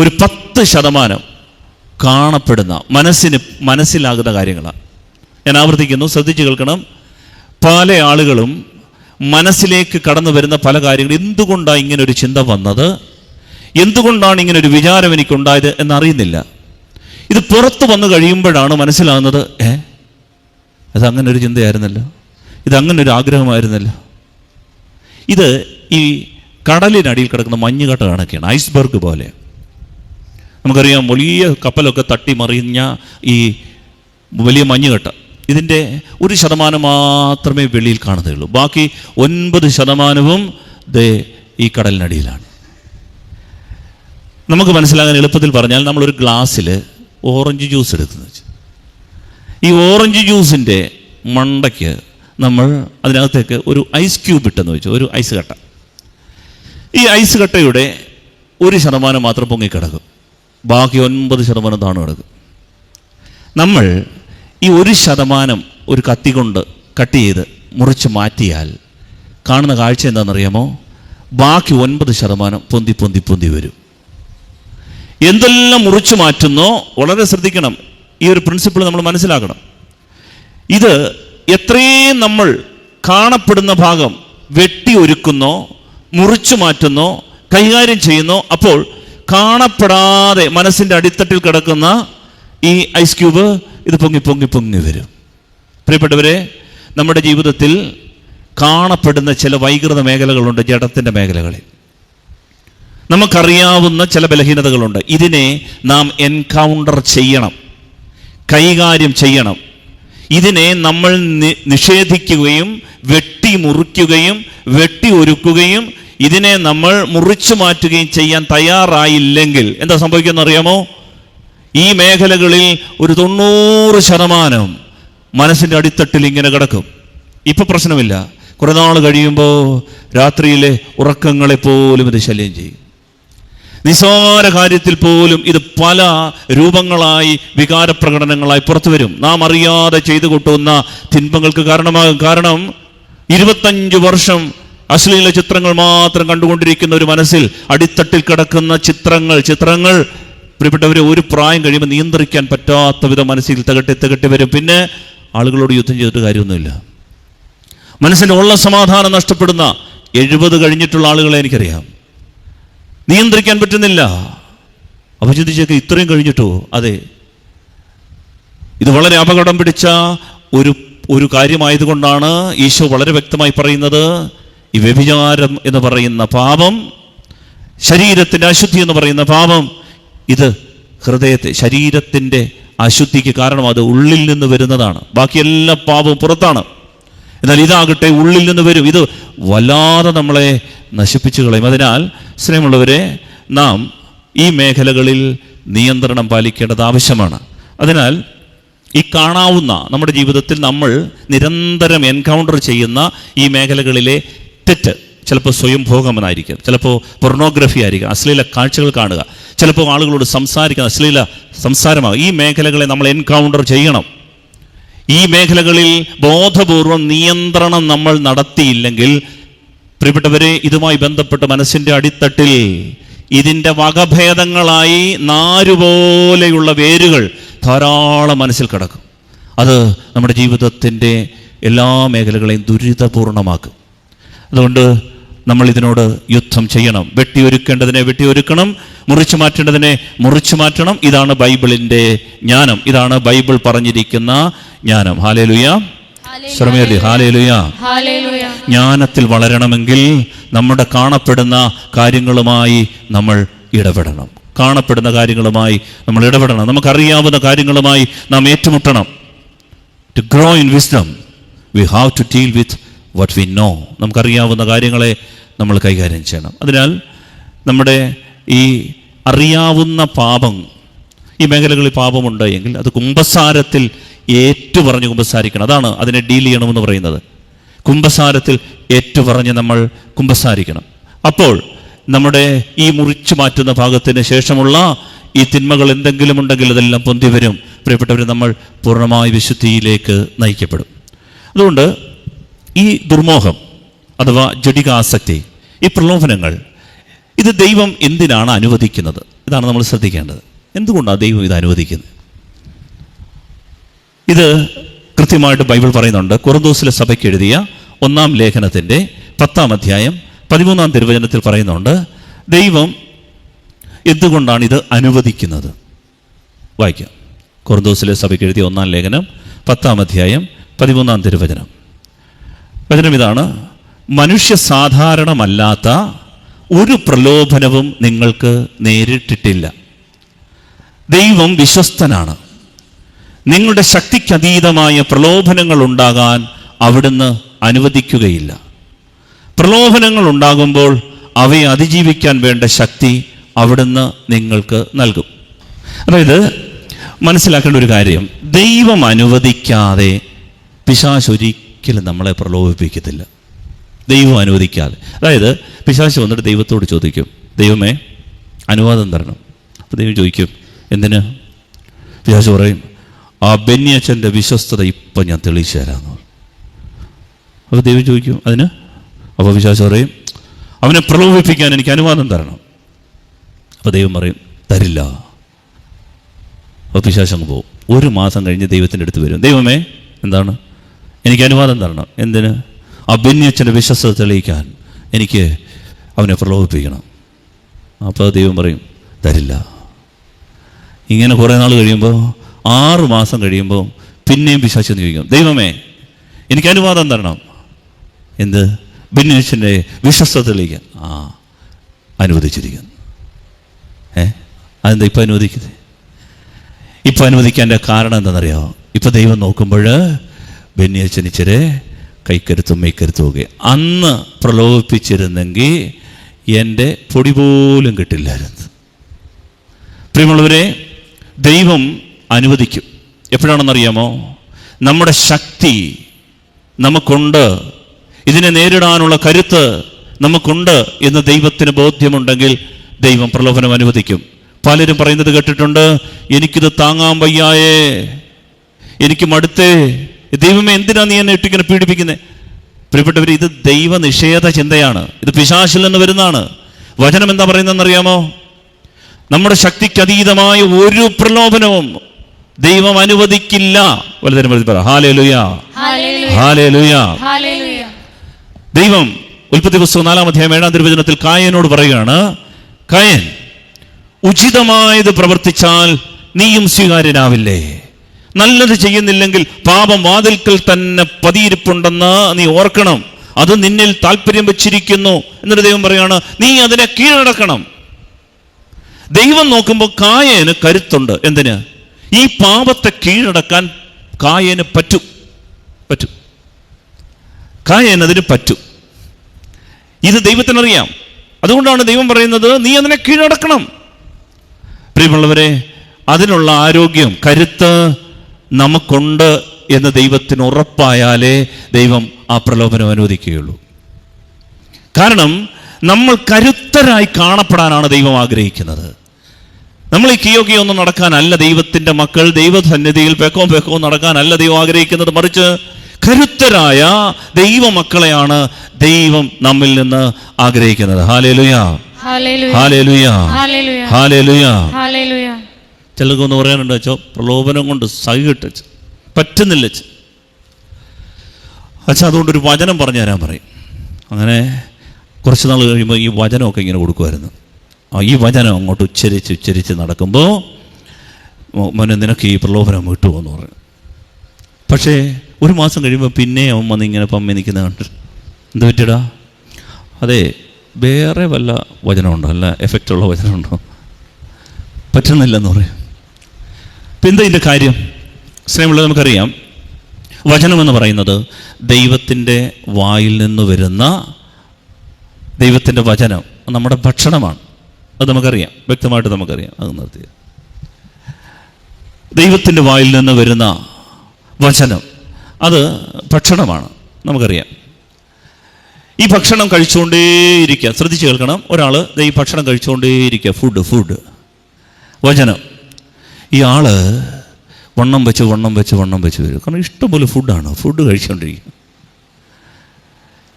ഒരു 10% കാണപ്പെടുന്ന മനസ്സിലാകുന്ന കാര്യങ്ങളാണ്. ഞാൻ ആവർത്തിക്കുന്നു, ശ്രദ്ധിച്ച് കേൾക്കണം. പല ആളുകളും മനസ്സിലേക്ക് കടന്നു വരുന്ന പല കാര്യങ്ങളും, എന്തുകൊണ്ടാണ് ഇങ്ങനൊരു ചിന്ത വന്നത്, എന്തുകൊണ്ടാണ് ഇങ്ങനൊരു വിചാരം എനിക്കുണ്ടായത് എന്നറിയുന്നില്ല. ഇത് പുറത്ത് വന്നു കഴിയുമ്പോഴാണ് മനസ്സിലാകുന്നത്, അതങ്ങനെ ഒരു ചിന്തയായിരുന്നല്ലോ, ഇതങ്ങനൊരു ആഗ്രഹമായിരുന്നല്ലോ. ഇത് ഈ കടലിനടിയിൽ കിടക്കുന്ന മഞ്ഞുകട്ട കണക്കെയാണ്, ഐസ്ബർഗ് പോലെ. നമുക്കറിയാം, വലിയ കപ്പലൊക്കെ തട്ടി മറിഞ്ഞ ഈ വലിയ മഞ്ഞുകട്ട, ഇതിൻ്റെ 1% മാത്രമേ വെളിയിൽ കാണുകയുള്ളൂ. ബാക്കി 90% ഈ കടലിനടിയിലാണ്. നമുക്ക് മനസ്സിലാകാൻ എളുപ്പത്തിൽ പറഞ്ഞാൽ, നമ്മളൊരു ഗ്ലാസ്സിൽ ഓറഞ്ച് ജ്യൂസ് എടുക്കുന്നത് വെച്ച്, ഈ ഓറഞ്ച് ജ്യൂസിൻ്റെ മണ്ടയ്ക്ക് നമ്മൾ അതിനകത്തേക്ക് ഒരു ഐസ് ക്യൂബ് ഇട്ടെന്ന് വെച്ചു, ഒരു ഐസ് കട്ട. ഈ ഐസ് കട്ടയുടെ 1% മാത്രം പൊങ്ങിക്കിടക്കും, ബാക്കി 90% താണു കിടക്കും. നമ്മൾ ഈ 1% ഒരു കത്തി കൊണ്ട് കട്ട് ചെയ്ത് മുറിച്ച് മാറ്റിയാൽ കാണുന്ന കാഴ്ച എന്താണെന്നറിയാമോ? ബാക്കി 90% പൊന്തി പൊന്തി പൊന്തി വരും. എന്തെല്ലാം മുറിച്ചു മാറ്റുന്നോ, വളരെ ശ്രദ്ധിക്കണം, ഈ ഒരു പ്രിൻസിപ്പിൾ നമ്മൾ മനസ്സിലാക്കണം. ഇത് എത്രയും നമ്മൾ കാണപ്പെടുന്ന ഭാഗം വെട്ടി ഒരുക്കുന്നോ, മുറിച്ചു മാറ്റുന്നോ, കൈകാര്യം ചെയ്യുന്നോ, അപ്പോൾ കാണപ്പെടാതെ മനസ്സിൻ്റെ അടിത്തട്ടിൽ കിടക്കുന്ന ഈ ഐസ് ക്യൂബ് ഇത് പൊങ്ങി പൊങ്ങി പൊങ്ങി വരും. പ്രിയപ്പെട്ടവരെ, നമ്മുടെ ജീവിതത്തിൽ കാണപ്പെടുന്ന ചില വൈകൃത മേഖലകളുണ്ട്, ജഡത്തിൻ്റെ മേഖലകളിൽ നമുക്കറിയാവുന്ന ചില ബലഹീനതകളുണ്ട്. ഇതിനെ നാം എൻകൗണ്ടർ ചെയ്യണം, കൈകാര്യം ചെയ്യണം. ഇതിനെ നമ്മൾ നിഷേധിക്കുകയും വെട്ടി മുറിക്കുകയും വെട്ടി ഒരുക്കുകയും ഇതിനെ നമ്മൾ മുറിച്ചു മാറ്റുകയും ചെയ്യാൻ തയ്യാറായില്ലെങ്കിൽ എന്താ സംഭവിക്കുന്നത് അറിയാമോ? ഈ മേഖലകളിൽ ഒരു 90% മനസ്സിൻ്റെ അടിത്തട്ടിൽ ഇങ്ങനെ കിടക്കും. ഇപ്പം പ്രശ്നമില്ല, കുറേ നാൾ കഴിയുമ്പോൾ രാത്രിയിലെ ഉറക്കങ്ങളെപ്പോലും ഇത് ശല്യം ചെയ്യും. നിസ്സാര കാര്യത്തിൽ പോലും ഇത് പല രൂപങ്ങളായി, വികാരപ്രകടനങ്ങളായി പുറത്തു വരും. നാം അറിയാതെ ചെയ്തു കൂട്ടുന്ന തിന്മകൾക്ക് കാരണമാകും. കാരണം 25 വർഷം അശ്ലീല ചിത്രങ്ങൾ മാത്രം കണ്ടുകൊണ്ടിരിക്കുന്ന ഒരു മനസ്സിൽ അടിത്തട്ടിൽ കിടക്കുന്ന ചിത്രങ്ങൾ പ്രിയപ്പെട്ടവരെ, ഒരു പ്രായം കഴിയുമ്പോൾ നിയന്ത്രിക്കാൻ പറ്റാത്ത വിധം മനസ്സിൽ തികട്ടി വരും. പിന്നെ ആളുകളോട് യുദ്ധം ചെയ്തിട്ട് കാര്യമൊന്നുമില്ല. മനസ്സിൻ്റെ ഉള്ള സമാധാനം നഷ്ടപ്പെടുന്ന 70 കഴിഞ്ഞിട്ടുള്ള ആളുകളെ എനിക്കറിയാം. നിയന്ത്രിക്കാൻ പറ്റുന്നില്ല. അപ്പോൾ ചിന്തിച്ചേക്ക്, ഇത്രയും കഴിഞ്ഞിട്ടോ? അതെ, ഇത് വളരെ അപകടം പിടിച്ച ഒരു കാര്യമായതുകൊണ്ടാണ് ഈശോ വളരെ വ്യക്തമായി പറയുന്നത്, ഈ വ്യഭിചാരം എന്ന് പറയുന്ന പാപം, ശരീരത്തിൻ്റെ അശുദ്ധി എന്ന് പറയുന്ന പാപം, ഇത് ശരീരത്തിൻ്റെ അശുദ്ധിക്ക് കാരണം അത് ഉള്ളിൽ നിന്ന് വരുന്നതാണ്. ബാക്കി എല്ലാ പാപവും പുറത്താണ്. എന്നാൽ ഇതാകട്ടെ ഉള്ളിൽ നിന്ന് വരും. ഇത് വല്ലാതെ നമ്മളെ നശിപ്പിച്ചു കളയും. അതിനാൽ സ്നേഹമുള്ളവരെ, നാം ഈ മേഖലകളിൽ നിയന്ത്രണം പാലിക്കേണ്ടത് ആവശ്യമാണ്. അതിനാൽ ഈ കാണാവുന്ന നമ്മുടെ ജീവിതത്തിൽ നമ്മൾ നിരന്തരം എൻകൗണ്ടർ ചെയ്യുന്ന ഈ മേഖലകളിലെ തെറ്റ്, ചിലപ്പോൾ സ്വയംഭോഗമെന്നായിരിക്കും, ചിലപ്പോൾ പൊർണോഗ്രഫി ആയിരിക്കും, അശ്ലീല കാഴ്ചകൾ കാണുക, ചിലപ്പോൾ ആളുകളോട് സംസാരിക്കുന്ന അശ്ലീല സംസാരമാകും. ഈ മേഖലകളെ നമ്മൾ എൻകൗണ്ടർ ചെയ്യണം. ഈ മേഖലകളിൽ ബോധപൂർവം നിയന്ത്രണം നമ്മൾ നടത്തിയില്ലെങ്കിൽ, പ്രിയപ്പെട്ടവരെ, ഇതുമായി ബന്ധപ്പെട്ട് മനസ്സിൻ്റെ അടിത്തട്ടിൽ ഇതിൻ്റെ വകഭേദങ്ങളായി നാരുപോലെയുള്ള വേരുകൾ ധാരാളം മനസ്സിൽ കിടക്കും. അത് നമ്മുടെ ജീവിതത്തിൻ്റെ എല്ലാ മേഖലകളെയും ദുരിതപൂർണമാക്കും. അതുകൊണ്ട് നമ്മൾ ഇതിനോട് യുദ്ധം ചെയ്യണം. വെട്ടിയൊരുക്കേണ്ടതിനെ വെട്ടിയൊരുക്കണം, മുറിച്ചു മാറ്റേണ്ടതിനെ മുറിച്ചു മാറ്റണം. ഇതാണ് ബൈബിളിൻ്റെ ജ്ഞാനം, ഇതാണ് ബൈബിൾ പറഞ്ഞിരിക്കുന്ന ജ്ഞാനം. ഹല്ലേലൂയ, ശ്രമേലി ഹല്ലേലൂയ. ജ്ഞാനത്തിൽ വളരണമെങ്കിൽ നമ്മുടെ കാണപ്പെടുന്ന കാര്യങ്ങളുമായി നമ്മൾ ഇടപെടണം. കാണപ്പെടുന്ന കാര്യങ്ങളുമായി നമ്മൾ ഇടപെടണം. നമുക്കറിയാവുന്ന കാര്യങ്ങളുമായി നാം ഏറ്റുമുട്ടണം. To grow in wisdom we have to deal with what we know. നമുക്കറിയാവുന്ന കാര്യങ്ങളെ നമ്മൾ കൈകാര്യം ചെയ്യണം. അതിനാൽ നമ്മുടെ ഈ അറിയാവുന്ന പാപം, ഈ മേഖലകളിൽ പാപമുണ്ട് എങ്കിൽ അത് കുമ്പസാരത്തിൽ ഏറ്റുപറഞ്ഞ് കുമ്പസാരിക്കണം. അതാണ് അതിനെ ഡീൽ ചെയ്യണമെന്ന് പറയുന്നത്. കുമ്പസാരത്തിൽ ഏറ്റുപറഞ്ഞ് നമ്മൾ കുമ്പസാരിക്കണം. അപ്പോൾ നമ്മുടെ ഈ മുറിച്ചു മാറ്റുന്ന ഭാഗത്തിന് ശേഷമുള്ള ഈ തിന്മകൾ എന്തെങ്കിലും ഉണ്ടെങ്കിൽ അതെല്ലാം പൊന്തി വരും. പ്രിയപ്പെട്ടവർ, നമ്മൾ പൂർണ്ണമായ വിശുദ്ധിയിലേക്ക് നയിക്കപ്പെടും. അതുകൊണ്ട് ഈ ദുർമോഹം അഥവാ ജഡികാസക്തി, ഈ പ്രലോഭനങ്ങൾ, ഇത് ദൈവം എന്തിനാണ് അനുവദിക്കുന്നത്? ഇതാണ് നമ്മൾ ശ്രദ്ധിക്കേണ്ടത്. എന്തുകൊണ്ടാണ് ദൈവം ഇത് അനുവദിക്കുന്നത്? ഇത് കൃത്യമായിട്ട് ബൈബിൾ പറയുന്നുണ്ട്. കൊറിന്തോസിലെ സഭയ്ക്ക് എഴുതിയ 1-ാം ലേഖനത്തിൻ്റെ 10-ാം അധ്യായം 13-ാം തിരുവചനത്തിൽ പറയുന്നുണ്ട്, ദൈവം എന്തുകൊണ്ടാണ് ഇത് അനുവദിക്കുന്നത്. വായിക്കാം. കൊറിന്തോസിലെ സഭയ്ക്ക് എഴുതിയ 1-ാം ലേഖനം 10-ാം അധ്യായം 13-ാം തിരുവചനം. വചനം ഇതാണ്: മനുഷ്യ സാധാരണമല്ലാത്ത ഒരു പ്രലോഭനവും നിങ്ങൾക്ക് നേരിട്ടിട്ടില്ല. ദൈവം വിശ്വസ്തനാണ്. നിങ്ങളുടെ ശക്തിക്കതീതമായ പ്രലോഭനങ്ങൾ ഉണ്ടാകാൻ അവിടുന്ന് അനുവദിക്കുകയില്ല. പ്രലോഭനങ്ങൾ ഉണ്ടാകുമ്പോൾ അവയെ അതിജീവിക്കാൻ വേണ്ട ശക്തി അവിടുന്ന് നിങ്ങൾക്ക് നൽകും. അതായത് മനസ്സിലാക്കേണ്ട ഒരു കാര്യം, ദൈവം അനുവദിക്കാതെ പിശാച് ഒരിക്കലും നമ്മളെ പ്രലോഭിപ്പിക്കത്തില്ല. ദൈവം അനുവദിക്കാതെ. അതായത് പിശാച് വന്നിട്ട് ദൈവത്തോട് ചോദിക്കും, ദൈവമേ അനുവാദം തരണം. അപ്പോൾ ദൈവം ചോദിക്കും, എന്തിന്? പിശാച് പറയും, ആ ബെന്യച്ചൻ്റെ വിശ്വസ്തത ഇപ്പം ഞാൻ തെളിയിച്ചു തരാമെന്ന് പറയും. അപ്പോൾ ദൈവം ചോദിക്കും, അതിന്? അപ്പോൾ പിശാച് പറയും, അവനെ പ്രലോഭിപ്പിക്കാൻ എനിക്ക് അനുവാദം തരണം. അപ്പോൾ ദൈവം പറയും, തരില്ല. അപ്പോൾ പിശാച് അങ്ങ് പോകും. 1 മാസം കഴിഞ്ഞ് ദൈവത്തിൻ്റെ അടുത്ത് വരും, ദൈവമേ എന്താണ്? എനിക്ക് അനുവാദം തരണം. എന്തിന്? ആ ബെന്യച്ചൻ്റെ വിശ്വസ്തത തെളിയിക്കാൻ എനിക്ക് അവനെ പ്രലോഭിപ്പിക്കണം. അപ്പോൾ ദൈവം പറയും, തരില്ല. ഇങ്ങനെ കുറേ നാൾ കഴിയുമ്പോൾ, 6 മാസം കഴിയുമ്പോൾ പിന്നെയും പിശാച് ചോദിക്കും, ദൈവമേ എനിക്ക് അനുവാദം തരണം. എന്ത്? ബെന്യച്ചൻ്റെ വിശ്വസ്തത തെളിയിക്കാൻ. അനുവദിച്ചിരിക്കുന്നു. അതെന്താ ഇപ്പം അനുവദിക്കുന്നത്? ഇപ്പം അനുവദിക്കാൻ്റെ കാരണം എന്താണെന്നറിയാമോ? ഇപ്പം ദൈവം നോക്കുമ്പോൾ ബെന്യച്ചൻ ഇച്ചിരി കൈക്കരുത്തും മെയ്ക്കരുത്തും ഒക്കെ. അന്ന് പ്രലോഭിപ്പിച്ചിരുന്നെങ്കിൽ എൻ്റെ പൊടി പോലും കിട്ടില്ലായിരുന്നു. പ്രിയമുള്ളവരെ, ദൈവം അനുവദിക്കും. എപ്പോഴാണെന്നറിയാമോ? നമ്മുടെ ശക്തി നമുക്കുണ്ട്, ഇതിനെ നേരിടാനുള്ള കരുത്ത് നമുക്കുണ്ട് എന്ന് ദൈവത്തിന് ബോധ്യമുണ്ടെങ്കിൽ ദൈവം പ്രലോഭനം അനുവദിക്കും. പലരും പറയുന്നത് കേട്ടിട്ടുണ്ട്, എനിക്കിത് താങ്ങാൻ വയ്യായേ, എനിക്ക് മടുത്തേ, ദൈവമേ എന്തിനാ നീ എന്നെ ഇട്ടിങ്ങനെ പീഡിപ്പിക്കുന്നത്? പ്രിയപ്പെട്ടവർ, ഇത് ദൈവനിഷേധ ചിന്തയാണ്. ഇത് പിശാചിൽ നിന്ന് വരുന്നതാണ്. വചനം എന്താ പറയുന്നതെന്നറിയാമോ? നമ്മുടെ ശക്തിക്ക് അതീതമായ ഒരു പ്രലോഭനവും ദൈവം അനുവദിക്കില്ല. വലുതരം പറ ഹല്ലേലൂയ, ഹല്ലേലൂയ, ഹല്ലേലൂയ. ദൈവം ഉൽപ്പത്തി പുസ്തകം 4-ാം അധ്യായം 7-ാം തിരുവചനത്തിൽ കായനോട് പറയുകയാണ്, കായൻ, ഉചിതമായത് പ്രവർത്തിച്ചാൽ നീയും സ്വീകാര്യനാവില്ലേ? നല്ലത് ചെയ്യുന്നില്ലെങ്കിൽ പാപം വാതിൽക്കൽ തന്നെ പതിയിരിപ്പുണ്ടെന്ന് നീ ഓർക്കണം. അത് നിന്നിൽ താല്പര്യം വെച്ചിരിക്കുന്നു. എന്നിട്ട് ദൈവം പറയുകയാണ്, നീ അതിനെ കീഴടക്കണം. ദൈവം നോക്കുമ്പോൾ കായന് കരുത്തുണ്ട്. എന്തിന്? ഈ പാപത്തെ കീഴടക്കാൻ കായന് പറ്റും. കായന് അതിന് പറ്റും. ഇത് ദൈവത്തിനറിയാം. അതുകൊണ്ടാണ് ദൈവം പറയുന്നത്, നീ അതിനെ കീഴടക്കണം. പ്രിയമുള്ളവരെ, അതിനുള്ള ആരോഗ്യം, കരുത്ത് നമുക്കുണ്ട് എന്ന് ദൈവത്തിന് ഉറപ്പായാലേ ദൈവം ആ പ്രലോഭനം അനുവദിക്കുകയുള്ളൂ. കാരണം നമ്മൾ കരുത്തരായി കാണപ്പെടാനാണ് ദൈവം ആഗ്രഹിക്കുന്നത്. നമ്മൾ ഈ കിയൊന്നും നടക്കാനല്ല ദൈവത്തിൻ്റെ മക്കൾ, ദൈവസന്നിധിയിൽ പെക്കോ നടക്കാനല്ല ദൈവം ആഗ്രഹിക്കുന്നത്. മറിച്ച് കരുത്തരായ ദൈവമക്കളെയാണ് ദൈവം നമ്മിൽ നിന്ന് ആഗ്രഹിക്കുന്നത്. Hallelujah, hallelujah, hallelujah, hallelujah. ചിലർക്കൊന്ന് പറയാനുണ്ട്, അച്ഛോ പ്രലോഭനം കൊണ്ട് സഹിട്ട് പറ്റുന്നില്ല അച്ഛാ, അതുകൊണ്ടൊരു വചനം പറഞ്ഞു തരാൻ പറയും. അങ്ങനെ കുറച്ച് നാൾ കഴിയുമ്പോൾ ഈ വചനമൊക്കെ ഇങ്ങനെ കൊടുക്കുമായിരുന്നു. ഈ വചനം അങ്ങോട്ട് ഉച്ചരിച്ച് നടക്കുമ്പോൾ മോനെ നിനക്ക് ഈ പ്രലോഭനം വിട്ടുപോകുമെന്ന് പറയും. പക്ഷേ 1 മാസം കഴിയുമ്പോൾ പിന്നെ അവൻ വന്ന് ഇങ്ങനെ പമ്മ നിൽക്കുന്ന കണ്ടിട്ട്, എന്ത് പറ്റിയടാ? അതെ, വേറെ വല്ല വചനമുണ്ടോ, അല്ല എഫക്റ്റുള്ള വചനമുണ്ടോ? പറ്റുന്നില്ലെന്ന് പറയും. ഇപ്പം എന്താ ഇതിൻ്റെ കാര്യം? സ്നേഹമുള്ളത്, നമുക്കറിയാം, വചനമെന്ന് പറയുന്നത് ദൈവത്തിൻ്റെ വായിൽ നിന്ന് വരുന്ന ദൈവത്തിൻ്റെ വചനം നമ്മുടെ ഭക്ഷണമാണ്. അത് നമുക്കറിയാം, വ്യക്തമായിട്ട് നമുക്കറിയാം. അത് നിർത്തി, ദൈവത്തിൻ്റെ വായിൽ നിന്ന് വരുന്ന വചനം അത് ഭക്ഷണമാണ്, നമുക്കറിയാം. ഈ ഭക്ഷണം കഴിച്ചുകൊണ്ടേയിരിക്കുക. ശ്രദ്ധിച്ച് കേൾക്കണം. ഒരാൾ ഈ ഭക്ഷണം കഴിച്ചുകൊണ്ടേയിരിക്കുക, ഫുഡ് വചനം. ഈ ആള് വണ്ണം വെച്ച് വരും. കാരണം ഇഷ്ടംപോലെ ഫുഡ് കഴിച്ചുകൊണ്ടിരിക്കുക.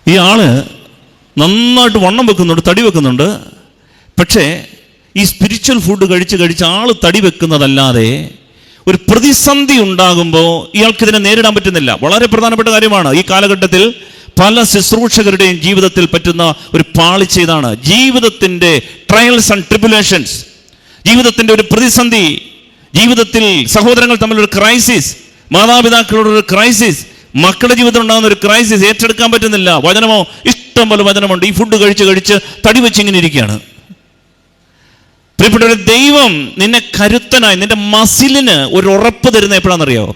ഈ ആള് നന്നായിട്ട് വണ്ണം വെക്കുന്നുണ്ട്, തടി വെക്കുന്നുണ്ട്. പക്ഷേ ഈ സ്പിരിച്വൽ ഫുഡ് കഴിച്ച് ആൾ തടി വെക്കുന്നതല്ലാതെ ഒരു പ്രതിസന്ധി ഉണ്ടാകുമ്പോൾ ഇയാൾക്കിതിനെ നേരിടാൻ പറ്റുന്നില്ല. വളരെ പ്രധാനപ്പെട്ട കാര്യമാണ്. ഈ കാലഘട്ടത്തിൽ പല ശുശ്രൂഷകരുടെയും ജീവിതത്തിൽ പറ്റുന്ന ഒരു പാളിച്ച ഇതാണ്. ജീവിതത്തിൻ്റെ ട്രയൽസ് ആൻഡ് ട്രിബുലേഷൻസ്, ജീവിതത്തിൻ്റെ ഒരു പ്രതിസന്ധി, ജീവിതത്തിൽ സഹോദരങ്ങൾ തമ്മിലൊരു ക്രൈസിസ്, മാതാപിതാക്കളുടെ ഒരു ക്രൈസിസ്, മക്കളുടെ ജീവിതത്തിൽ ഉണ്ടാകുന്ന ഒരു ക്രൈസിസ് ഏറ്റെടുക്കാൻ പറ്റുന്നില്ല. വചനമോ ഇഷ്ടം പോലെ വചനമുണ്ട്. ഈ ഫുഡ് കഴിച്ച് തടി വെച്ചിങ്ങനെ ഇരിക്കുകയാണ്. പ്രിയപ്പെട്ടവരെ, ദൈവം നിന്നെ കരുത്തനായി, നിന്റെ മസിലിന് ഒരു ഉറപ്പ് തരുന്ന എപ്പോഴാണെന്നറിയാമോ?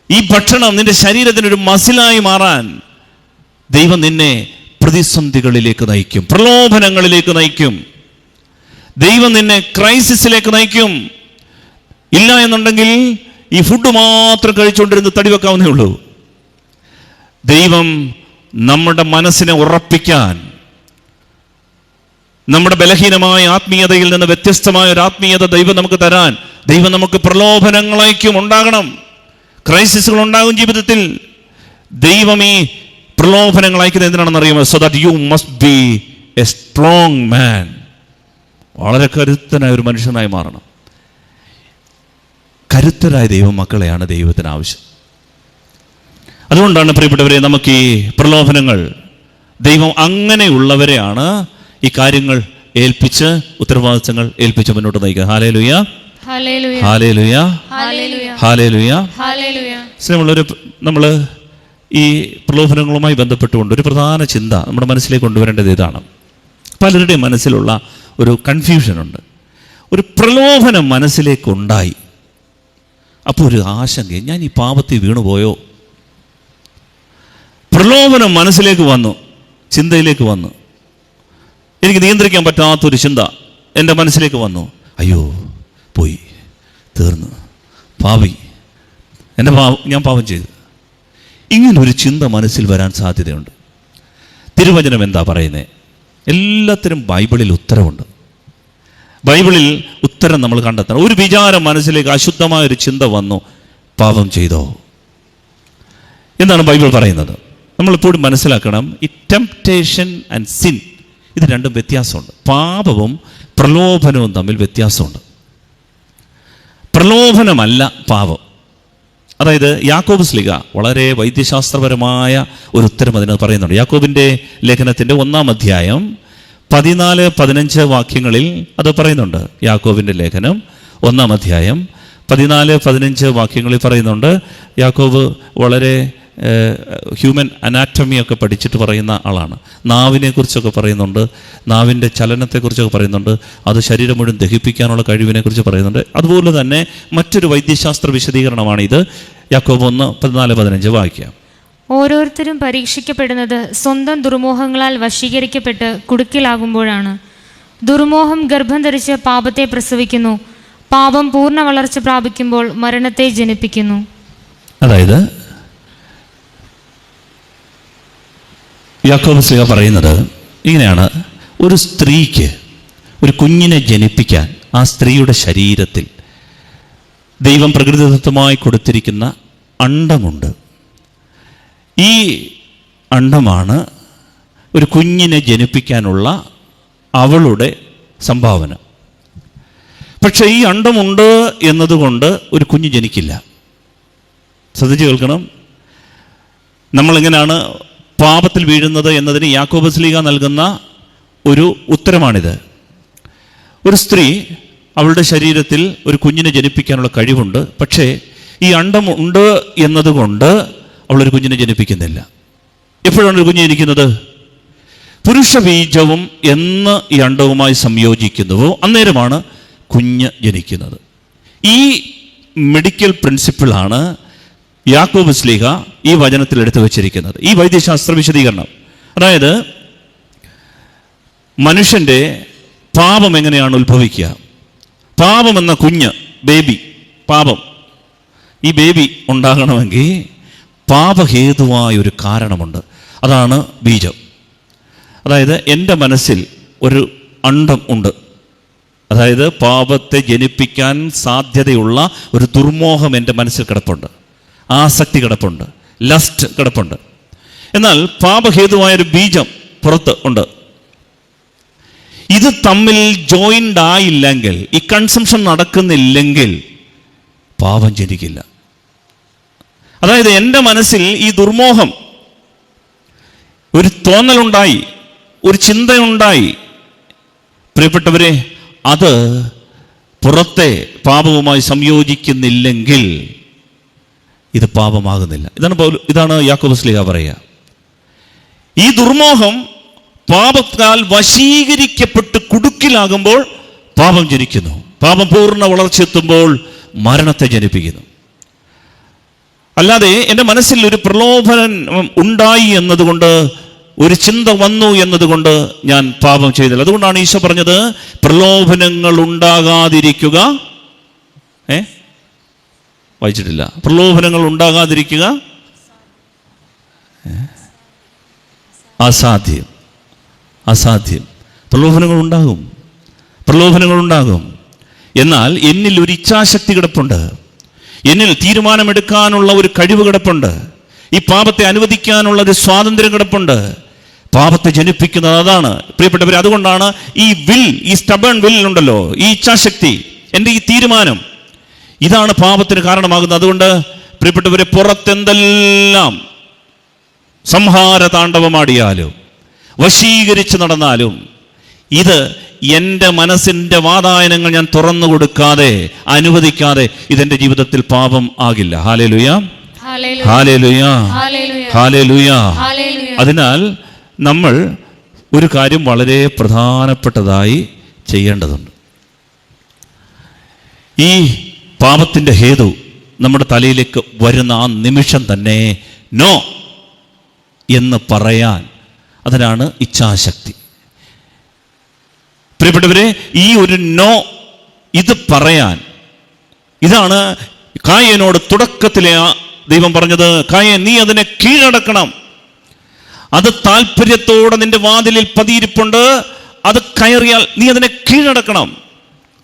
ഈ ഭക്ഷണം നിന്റെ ശരീരത്തിനൊരു മസിലായി മാറാൻ ദൈവം നിന്നെ പ്രതിസന്ധികളിലേക്ക് നയിക്കും, പ്രലോഭനങ്ങളിലേക്ക് നയിക്കും, ദൈവം നിന്നെ ക്രൈസിസിലേക്ക് നയിക്കും. ഇല്ല എന്നുണ്ടെങ്കിൽ ഈ ഫുഡ് മാത്രം കഴിച്ചുകൊണ്ടിരുന്ന് തടി വെക്കാവുന്നേ ഉള്ളൂ. ദൈവം നമ്മുടെ മനസ്സിനെ ഉറപ്പിക്കാൻ, നമ്മുടെ ബലഹീനമായ ആത്മീയതയിൽ നിന്ന് വ്യത്യസ്തമായ ഒരു ആത്മീയത ദൈവം നമുക്ക് തരാൻ, ദൈവം നമുക്ക് പ്രലോഭനങ്ങളായിരിക്കും ഉണ്ടാകണം, ക്രൈസിസുകൾ ഉണ്ടാകും ജീവിതത്തിൽ. ദൈവം ഈ പ്രലോഭനങ്ങൾ അയക്കുന്നത് എന്തിനാണെന്ന് അറിയുമോ? So that you must be A strong മാൻ. വളരെ കരുത്തനായ ഒരു മനുഷ്യനായി മാറണം. കരുത്തരായ ദൈവമക്കളെയാണ് ദൈവത്തിന് ആവശ്യം. അതുകൊണ്ടാണ് പ്രിയപ്പെട്ടവരെ, നമുക്ക് ഈ പ്രലോഭനങ്ങൾ, ദൈവം അങ്ങനെയുള്ളവരെയാണ് ഈ കാര്യങ്ങൾ ഏൽപ്പിച്ച്, ഉത്തരവാദിത്തങ്ങൾ ഏൽപ്പിച്ച് മുന്നോട്ട് നയിക്കുക. Hallelujah, hallelujah, hallelujah, hallelujah, hallelujah. നമ്മൾ ഈ പ്രലോഭനങ്ങളുമായി ബന്ധപ്പെട്ടുകൊണ്ട് ഒരു പ്രധാന ചിന്ത നമ്മുടെ മനസ്സിലേക്ക് കൊണ്ടുവരേണ്ടത് ഇതാണ്. പലരുടെയും മനസ്സിലുള്ള ഒരു കൺഫ്യൂഷനുണ്ട്. ഒരു പ്രലോഭനം മനസ്സിലേക്കുണ്ടായി, അപ്പോൾ ഒരു ആശങ്ക, ഞാൻ ഈ പാപത്തിൽ വീണുപോയോ? പ്രലോഭനം മനസ്സിലേക്ക് വന്നു, ചിന്തയിലേക്ക് വന്നു, എനിക്ക് നിയന്ത്രിക്കാൻ പറ്റാത്തൊരു ചിന്ത എൻ്റെ മനസ്സിലേക്ക് വന്നു. അയ്യോ, പോയി, തീർന്നു, പാപി, ഞാൻ പാപം ചെയ്തു. ഇങ്ങനൊരു ചിന്ത മനസ്സിൽ വരാൻ സാധ്യതയുണ്ട്. തിരുവചനം എന്താ പറയുന്നത്? എല്ലാത്തിനും ബൈബിളിൽ ഉത്തരവുണ്ട്. ബൈബിളിൽ ഉത്തരം നമ്മൾ കണ്ടെത്തണം. ഒരു വിചാരം മനസ്സിലേക്ക്, അശുദ്ധമായൊരു ചിന്ത വന്നു, പാപം ചെയ്തോ? എന്താണ് ബൈബിൾ പറയുന്നത്? നമ്മളെപ്പോഴും മനസ്സിലാക്കണം, ഈ ടെംപ്റ്റേഷൻ ആൻഡ് സിൻ, ഇത് രണ്ടും വ്യത്യാസമുണ്ട്. പാപവും പ്രലോഭനവും തമ്മിൽ വ്യത്യാസമുണ്ട്. പ്രലോഭനമല്ല പാപം. അതായത് യാക്കോബ് ശ്ലീഹ വളരെ വൈദ്യശാസ്ത്രപരമായ ഒരു ഉത്തരം അതിനകത്ത് പറയുന്നുണ്ട്. യാക്കോബിൻ്റെ ലേഖനത്തിൻ്റെ 1-ാം അധ്യായം 14-15 വാക്യങ്ങളിൽ അത് പറയുന്നുണ്ട്. യാക്കോബിൻ്റെ ലേഖനം 1-ാം അധ്യായം 14-15 വാക്യങ്ങളിൽ പറയുന്നുണ്ട്. യാക്കോബ് വളരെ ഹ്യൂമൻ അനാറ്റമിയൊക്കെ പഠിച്ചിട്ട് പറയുന്ന ആളാണ്. നാവിനെക്കുറിച്ചൊക്കെ പറയുന്നുണ്ട്, നാവിൻ്റെ ചലനത്തെക്കുറിച്ചൊക്കെ പറയുന്നുണ്ട്, അത് ശരീരം മുഴുവൻ ദഹിപ്പിക്കാനുള്ള കഴിവിനെക്കുറിച്ച് പറയുന്നുണ്ട്. അതുപോലെ തന്നെ മറ്റൊരു വൈദ്യശാസ്ത്ര വിശദീകരണമാണ് ഇത്. യാക്കോബ് 1:14-15 വായിക്കാം. ഓരോരുത്തരും പരീക്ഷിക്കപ്പെടുന്നത് സ്വന്തം ദുർമോഹങ്ങളാൽ വശീകരിക്കപ്പെട്ട് കുടുക്കിലാകുമ്പോഴാണ്. ദുർമോഹം ഗർഭം ധരിച്ച് പാപത്തെ പ്രസവിക്കുന്നു. പാപം പൂർണ്ണ വളർച്ച പ്രാപിക്കുമ്പോൾ മരണത്തെ ജനിപ്പിക്കുന്നു. അതായത് യാക്കോബ് ശ്ലീഹ പറയുന്നത് ഇങ്ങനെയാണ്: ഒരു സ്ത്രീക്ക് ഒരു കുഞ്ഞിനെ ജനിപ്പിക്കാൻ ആ സ്ത്രീയുടെ ശരീരത്തിൽ ദൈവം പ്രകൃതിദത്തമായി കൊടുത്തിരിക്കുന്ന അണ്ഡമുണ്ട്. ഈ അണ്ഡമാണ് ഒരു കുഞ്ഞിനെ ജനിപ്പിക്കാനുള്ള അവളുടെ സംഭാവന. പക്ഷേ ഈ അണ്ഡമുണ്ട് എന്നതുകൊണ്ട് ഒരു കുഞ്ഞ് ജനിക്കില്ല. ശ്രദ്ധിച്ച് കേൾക്കണം. നമ്മളെങ്ങനെയാണ് പാപത്തിൽ വീഴുന്നത് എന്നതിന് യാക്കോബ് ശ്ലീഹ നൽകുന്ന ഒരു ഉത്തരമാണിത്. ഒരു സ്ത്രീ, അവളുടെ ശരീരത്തിൽ ഒരു കുഞ്ഞിനെ ജനിപ്പിക്കാനുള്ള കഴിവുണ്ട്. പക്ഷേ ഈ അണ്ഡം ഉണ്ട് എന്നതുകൊണ്ട് അവളൊരു കുഞ്ഞിനെ ജനിപ്പിക്കുന്നില്ല. എപ്പോഴാണ് ഒരു കുഞ്ഞ് ജനിക്കുന്നത്? പുരുഷ ബീജവും എന്ന് ഈ അണ്ഡവുമായി സംയോജിക്കുന്നുവോ അന്നേരമാണ് കുഞ്ഞ് ജനിക്കുന്നത്. ഈ മെഡിക്കൽ പ്രിൻസിപ്പിളാണ് യാക്കോബ് ശ്ലീഹ ഈ വചനത്തിൽ എടുത്തു വച്ചിരിക്കുന്നത്, ഈ വൈദ്യശാസ്ത്ര വിശദീകരണം. അതായത് മനുഷ്യൻ്റെ പാപം എങ്ങനെയാണ് ഉത്ഭവിക്കുക? പാപം എന്ന കുഞ്ഞ്, ബേബി, പാപം, ഈ ബേബി ഉണ്ടാകണമെങ്കിൽ പാപഹേതുവായൊരു കാരണമുണ്ട്. അതാണ് ബീജം. അതായത് എൻ്റെ മനസ്സിൽ ഒരു അണ്ഡം ഉണ്ട്. അതായത് പാപത്തെ ജനിപ്പിക്കാൻ സാധ്യതയുള്ള ഒരു ദുർമോഹം എൻ്റെ മനസ്സിൽ കിടപ്പുണ്ട്, ആസക്തി കിടപ്പുണ്ട്, ലസ്റ്റ് കിടപ്പുണ്ട്. എന്നാൽ പാപഹേതുവായൊരു ബീജം പുറത്ത് ഉണ്ട്. ഇത് തമ്മിൽ ജോയിൻ്റ് ആയില്ലെങ്കിൽ, ഈ കൺസംഷൻ നടക്കുന്നില്ലെങ്കിൽ പാപം ജനിക്കില്ല. അതായത് എൻ്റെ മനസ്സിൽ ഈ ദുർമോഹം, ഒരു തോന്നലുണ്ടായി, ഒരു ചിന്തയുണ്ടായി, പ്രിയപ്പെട്ടവരെ, അത് പുറത്തെ പാപവുമായി സംയോജിക്കുന്നില്ലെങ്കിൽ ഇത് പാപമാകുന്നില്ല. ഇതാണ് യാക്കോബ് ശ്ലീഹ പറയുക. ഈ ദുർമോഹം പാപത്താൽ വശീകരിക്കപ്പെട്ട് കുടുക്കിലാകുമ്പോൾ പാപം ജനിക്കുന്നു. പാപം പൂർണ്ണ വളർച്ചയെത്തുമ്പോൾ മരണത്തെ ജനിപ്പിക്കുന്നു. അല്ലാതെ എൻ്റെ മനസ്സിൽ ഒരു പ്രലോഭനം ഉണ്ടായി എന്നതുകൊണ്ട്, ഒരു ചിന്ത വന്നു എന്നതുകൊണ്ട് ഞാൻ പാപം ചെയ്തില്ല. അതുകൊണ്ടാണ് ഈശോ പറഞ്ഞത്, പ്രലോഭനങ്ങൾ ഉണ്ടാകാതിരിക്കുക. വായിച്ചിട്ടില്ല? പ്രലോഭനങ്ങൾ ഉണ്ടാകാതിരിക്കുക അസാധ്യം. അസാധ്യം. പ്രലോഭനങ്ങൾ ഉണ്ടാകും. എന്നാൽ എന്നിൽ ഒരു ഇച്ഛാശക്തി കിടപ്പുണ്ട്, എന്നിൽ തീരുമാനമെടുക്കാനുള്ള ഒരു കഴിവ് കിടപ്പുണ്ട്, ഈ പാപത്തെ അനുവദിക്കാനുള്ള ഒരു സ്വാതന്ത്ര്യം കിടപ്പുണ്ട്. പാപത്തെ ജനിപ്പിക്കുന്നത് അതാണ് പ്രിയപ്പെട്ടവർ. അതുകൊണ്ടാണ് ഈ സ്റ്റബേൺ വിൽ ഉണ്ടല്ലോ, ഈ ഇച്ഛാശക്തി, എൻ്റെ ഈ തീരുമാനം, ഇതാണ് പാപത്തിന് കാരണമാകുന്നത്. അതുകൊണ്ട് പ്രിയപ്പെട്ടവരെ, പുറത്തെന്തെല്ലാം സംഹാര താണ്ഡവമാടിയാലും വശീകരിച്ച് നടന്നാലും ഇത് എൻ്റെ മനസ്സിൻ്റെ വാതായനങ്ങൾ ഞാൻ തുറന്നു കൊടുക്കാതെ, അനുവദിക്കാതെ ഇതെൻ്റെ ജീവിതത്തിൽ പാപം ആകില്ല. Hallelujah, hallelujah, hallelujah. അതിനാൽ നമ്മൾ ഒരു കാര്യം വളരെ പ്രധാനപ്പെട്ടതായി ചെയ്യേണ്ടതുണ്ട്. ഈ പാപത്തിൻ്റെ ഹേതു നമ്മുടെ തലയിലേക്ക് വരുന്ന ആ നിമിഷം തന്നെ നോ എന്ന് പറയാൻ, അതിനാണ് ഇച്ഛാശക്തി. പ്രിയപ്പെട്ടവരെ, ഈ ഒരു നോ, ഇത് പറയാൻ, ഇതാണ് കായനോട് തുടക്കത്തിലെ ദൈവം പറഞ്ഞത്, കായൻ നീ അതിനെ കീഴടക്കണം. അത് താല്പര്യത്തോടെ നിന്റെ വാതിലിൽ പതിയിരിപ്പുണ്ട്, അത് കയറിയാൽ നീ അതിനെ കീഴടക്കണം,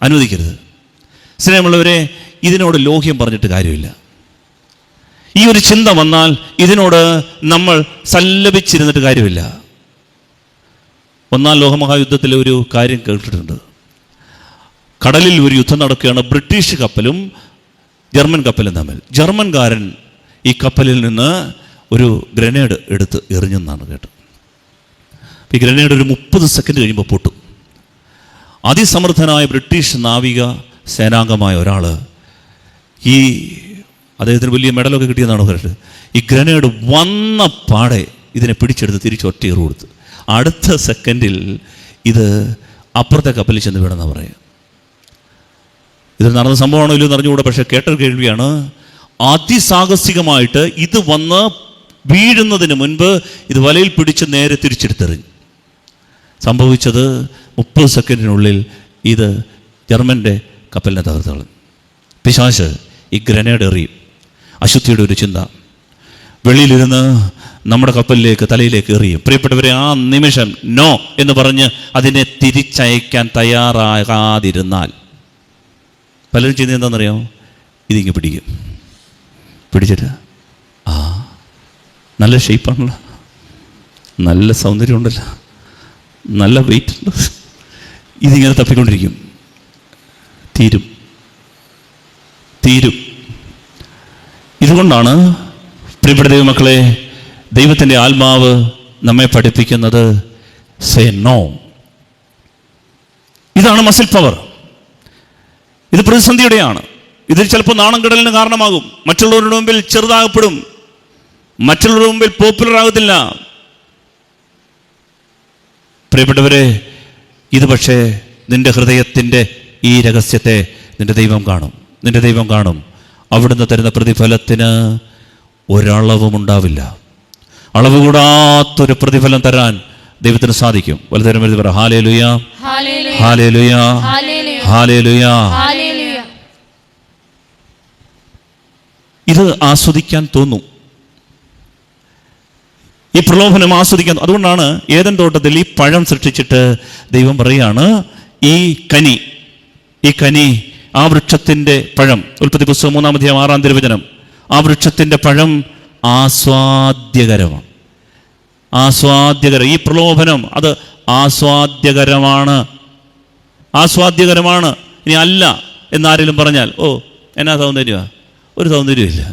അനുവദിക്കരുത്. സ്നേഹമുള്ളവരെ, ഇതിനോട് ലോഹ്യം പറഞ്ഞിട്ട് കാര്യമില്ല. ഈ ഒരു ചിന്ത വന്നാൽ ഇതിനോട് നമ്മൾ സല്ലപിച്ചിരുന്നിട്ട് കാര്യമില്ല. ഒന്നാം ലോകമഹായുദ്ധത്തിലെ ഒരു കാര്യം കേട്ടിട്ടുണ്ട്. കടലിൽ ഒരു യുദ്ധം നടക്കുകയാണ്, ബ്രിട്ടീഷ് കപ്പലും ജർമ്മൻ കപ്പലും തമ്മിൽ. ജർമ്മൻകാരൻ ഈ കപ്പലിൽ നിന്ന് ഒരു ഗ്രനേഡ് എടുത്ത് എറിഞ്ഞെന്നാണ് കേട്ടത്. ഈ ഗ്രനേഡ് ഒരു 30 സെക്കൻഡ് കഴിയുമ്പോൾ പൊട്ടും. അതിസമർത്ഥനായ ബ്രിട്ടീഷ് നാവിക സേനാംഗമായ ഒരാൾ, അദ്ദേഹത്തിന് വലിയ മെഡലൊക്കെ കിട്ടിയെന്നാണ് പറയുന്നത്, ഈ ഗ്രനേഡ് വന്ന പാടെ ഇതിനെ പിടിച്ചെടുത്ത് തിരിച്ചൊറ്റ എറിവ് കൊടുത്ത് അടുത്ത സെക്കൻഡിൽ ഇത് അപ്പുറത്തെ കപ്പലിൽ ചെന്ന് വീണെന്നാണ് പറയുക. ഇത് നടന്ന സംഭവമാണോ ഇല്ലയോ എന്നറിഞ്ഞുകൂടെ, പക്ഷേ കേട്ടൊരു കേൾവിയാണ്. അതിസാഹസികമായിട്ട് ഇത് വന്ന് വീഴുന്നതിന് മുൻപ് ഇത് വലയിൽ പിടിച്ച് നേരെ തിരിച്ചെടുത്തെറിഞ്ഞു. സംഭവിച്ചത് 30 സെക്കൻഡിനുള്ളിൽ ഇത് ജർമ്മൻ്റെ കപ്പലിനെ തകർത്ത് കളഞ്ഞു. പിശാച് ഈ ഗ്രനേഡ് എറിയും. അശുദ്ധിയുടെ ഒരു ചിന്ത വെളിയിലിരുന്ന് നമ്മുടെ കപ്പലിലേക്ക്, തലയിലേക്ക് എറിയും. പ്രിയപ്പെട്ടവരെ, ആ നിമിഷം നോ എന്ന് പറഞ്ഞ് അതിനെ തിരിച്ചയക്കാൻ തയ്യാറാകാതിരുന്നാൽ പലരും ചെയ്യുന്നത് എന്താണെന്നറിയാമോ? ഇതിങ്ങ് പിടിക്കും. പിടിച്ചിട്ട് നല്ല ഷേപ്പാണല്ലോ, നല്ല സൗന്ദര്യമുണ്ടല്ലോ, നല്ല വെയിറ്റ് ഉണ്ട്, ഇതിങ്ങനെ തപ്പിക്കൊണ്ടിരിക്കും. തീരും. ഇതുകൊണ്ടാണ് പ്രിയപ്പെട്ട ദൈവമക്കളെ, ദൈവത്തിൻ്റെ ആത്മാവ് നമ്മെ പഠിപ്പിക്കുന്നത് സേ നോ. ഇതാണ് മസിൽ പവർ. ഇത് പ്രതിസന്ധിയുടെയാണ്. ഇത് ചിലപ്പോൾ നാണം കെടലിന് കാരണമാകും. മറ്റുള്ളവരുടെ മുമ്പിൽ ചെറുതാകപ്പെടും, മറ്റുള്ളവരുടെ മുമ്പിൽ പോപ്പുലർ ആകത്തില്ല. പ്രിയപ്പെട്ടവരെ, ഇത് പക്ഷേ നിന്റെ ഹൃദയത്തിൻ്റെ ഈ രഹസ്യത്തെ നിന്റെ ദൈവം കാണും. അവിടുന്ന് തരുന്ന പ്രതിഫലത്തിന് ഒരളവും ഉണ്ടാവില്ല. അളവ് കൂടാത്തൊരു പ്രതിഫലം തരാൻ ദൈവത്തിന് സാധിക്കും. വലുതരം എഴുതി പറ, ഹല്ലേലൂയ, ഹല്ലേലൂയ, ഹല്ലേലൂയ. ഇത് ആസ്വദിക്കാൻ തോന്നും, ഈ പ്രലോഭനം ആസ്വദിക്കാൻ. അതുകൊണ്ടാണ് ഏദൻ തോട്ടത്തിൽ ഈ പഴം സൃഷ്ടിച്ചിട്ട് ദൈവം പറയാണ്, ഈ കനി ആ വൃക്ഷത്തിൻ്റെ പഴം, ഉൽപ്പത്തി പുസ്തകം 3-ാം അധ്യായം 6-ാം തിരുവചനം, ആ വൃക്ഷത്തിൻ്റെ പഴം ആസ്വാദ്യകരമാണ്. ഈ പ്രലോഭനം അത് ആസ്വാദ്യകരമാണ് ആസ്വാദ്യകരമാണ്. ഇനി അല്ല എന്നാരെങ്കിലും പറഞ്ഞാൽ, ഓ എന്നാ സൗന്ദര്യമാണ്, ഒരു സൗന്ദര്യമില്ല.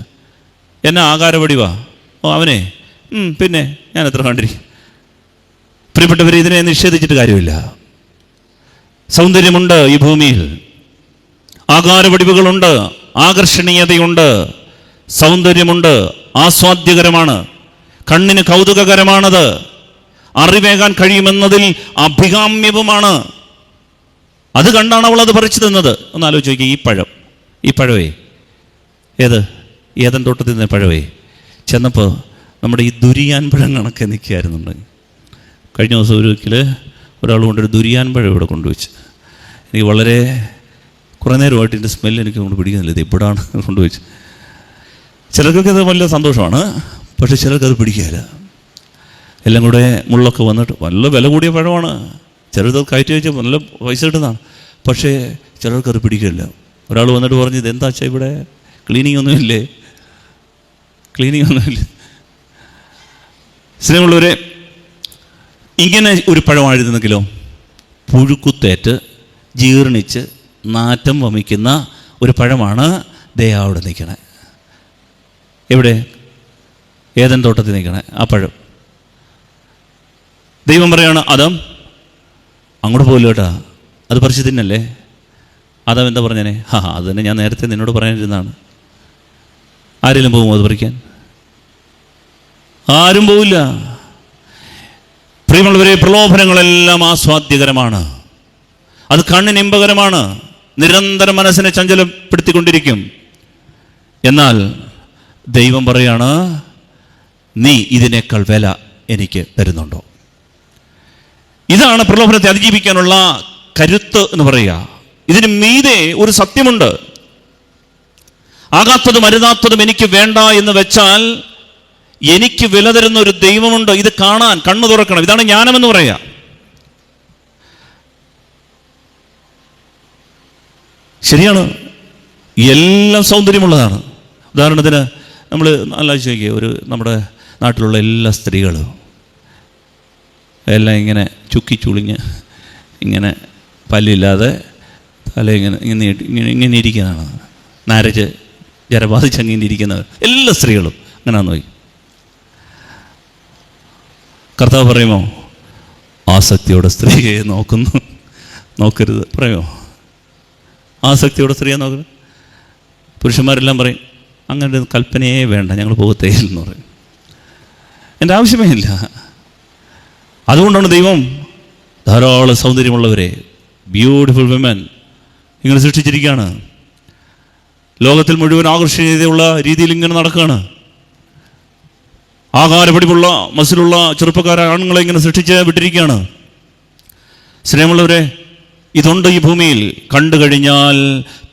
എന്നാ ആകാരപടിവാ, ഓ അവനെ പിന്നെ ഞാൻ എത്ര കണ്ടിരിക്കും. പ്രിയപ്പെട്ടവർ, ഇതിനെ നിഷേധിച്ചിട്ട് കാര്യമില്ല. സൗന്ദര്യമുണ്ട് ഈ ഭൂമിയിൽ, ആകാരപടിവുകളുണ്ട്, ആകർഷണീയതയുണ്ട്, സൗന്ദര്യമുണ്ട്, ആസ്വാദ്യകരമാണ്, കണ്ണിന് കൗതുകകരമാണത്, അറിവേകാൻ കഴിയുമെന്നതിൽ അഭികാമ്യവുമാണ്. അത് കണ്ടാണ് അവൾ അത് പറിച്ചു തിന്നത്. ഒന്ന് ആലോചിച്ച് നോക്കി, ഈ പഴവേ ഏതൻ തോട്ടത്തിൽ നിന്ന് പഴവേ ചെന്നപ്പോൾ നമ്മുടെ ഈ ദുരിയാൻ പഴം കണക്കെ നിൽക്കുകയായിരുന്നുണ്ട്. കഴിഞ്ഞ ദിവസം ഒരാൾ കൊണ്ടൊരു ദുരിയാൻ പഴം ഇവിടെ കൊണ്ടുവച്ച്, എനിക്ക് വളരെ കുറേ നേരമായിട്ട് ഇതിൻ്റെ സ്മെല്ല് എനിക്ക് കൊണ്ട് പിടിക്കുന്നില്ല. ഇത് എവിടാണ് കൊണ്ടുവച്ച്. ചിലർക്കൊക്കെ അത് വലിയ സന്തോഷമാണ്, പക്ഷേ ചിലർക്കത് പിടിക്കുകയില്ല. എല്ലാം കൂടെ മുള്ളൊക്കെ വന്നിട്ട് നല്ല വില കൂടിയ പഴമാണ്. ചിലത് കയറ്റി വെച്ചാൽ നല്ല പൈസ കിട്ടുന്നതാണ്, പക്ഷേ ചിലർക്കത് പിടിക്കില്ല. ഒരാൾ വന്നിട്ട് പറഞ്ഞു, ഇതെന്താ വെച്ചാൽ ഇവിടെ ക്ലീനിങ് ഒന്നുമില്ലേ? സ്നേഹമുള്ളവരെ, ഇങ്ങനെ ഒരു പഴമായിരുന്നെങ്കിലോ പുഴുക്കുത്തേറ്റ് ജീർണിച്ച് നാറ്റം വമിക്കുന്ന ഒരു പഴമാണ് അവിടെ നിൽക്കണേ. എവിടെ? ഏതൻ തോട്ടത്തിൽ നിൽക്കണേ ആ പഴം. ദൈവം പറയാണ്, ആദം അങ്ങോട്ട് പോകില്ല കേട്ടാ, അത് പറിച്ച് തിന്നല്ലേ. ആദം എന്താ പറഞ്ഞേനെ? അത് തന്നെ ഞാൻ നേരത്തെ നിന്നോട് പറയാനിരുന്നതാണ്. ആരെങ്കിലും പോകുമോ അത് പറിക്കാൻ? ആരും പോവില്ല. പ്രിയമുള്ളവരെ, പ്രലോഭനങ്ങളെല്ലാം ആസ്വാദ്യകരമാണ്, അത് കണ്ണിന് ഇമ്പകരമാണ്, നിരന്തരം മനസ്സിനെ ചഞ്ചലപ്പെടുത്തിക്കൊണ്ടിരിക്കും. എന്നാൽ ദൈവം പറയാണ്, നീ ഇതിനേക്കാൾ വില എനിക്ക് തരുന്നുണ്ടോ? ഇതാണ് പ്രലോഭനത്തെ അതിജീവിക്കാനുള്ള കരുത്ത് എന്ന് പറയുക. ഇതിന് മീതെ ഒരു സത്യമുണ്ട്. ആകാത്തതും അരുതാത്തതും എനിക്ക് വേണ്ട എന്ന് വെച്ചാൽ എനിക്ക് വില തരുന്ന ഒരു ദൈവമുണ്ട്. ഇത് കാണാൻ കണ്ണു തുറക്കണം. ഇതാണ് ജ്ഞാനമെന്ന് പറയുക. ശരിയാണ്, എല്ലാം സൗന്ദര്യമുള്ളതാണ്. ഉദാഹരണത്തിന് നമ്മൾ ആലോചിച്ച് നോക്കിയേ, നമ്മുടെ നാട്ടിലുള്ള എല്ലാ സ്ത്രീകളും എല്ലാം ഇങ്ങനെ ചുക്കി ചുളിഞ്ഞ് ഇങ്ങനെ പല്ലില്ലാതെ തല ഇങ്ങനെ ഇരിക്കുന്നതാണ്. നരച്ച് ജരബാധിച്ച് അങ്ങനെ ഇരിക്കുന്നവർ എല്ലാ സ്ത്രീകളും അങ്ങനെയാന്ന് നോക്കി. കർത്താവ് പറയുമോ ആസക്തിയോടെ സ്ത്രീയെ നോക്കരുത്? പറയുമോ ആസക്തിയോടെ സ്ത്രീയെ നോക്കരുത്? പുരുഷന്മാരെല്ലാം പറയും അങ്ങനെ കൽപ്പനയേ വേണ്ട, ഞങ്ങൾ പോകത്തേ എന്ന് പറയും. എൻ്റെ ആവശ്യമേ ഇല്ല. അതുകൊണ്ടാണ് ദൈവം ധാരാളം സൗന്ദര്യമുള്ളവരെ, ബ്യൂട്ടിഫുൾ വിമൻ ഇങ്ങനെ സൃഷ്ടിച്ചിരിക്കുകയാണ്. ലോകത്തിൽ മുഴുവൻ ആകർഷണീയതയുള്ള രീതിയിൽ ഇങ്ങനെ നടക്കുകയാണ്. ആകാരപടിവുള്ള മസിലുള്ള ചെറുപ്പക്കാരായ ആണുങ്ങളെ ഇങ്ങനെ സൃഷ്ടിച്ച് വിട്ടിരിക്കുകയാണ്. സ്നേഹമുള്ളവരെ, ഇതുണ്ട് ഈ ഭൂമിയിൽ. കണ്ടു കഴിഞ്ഞാൽ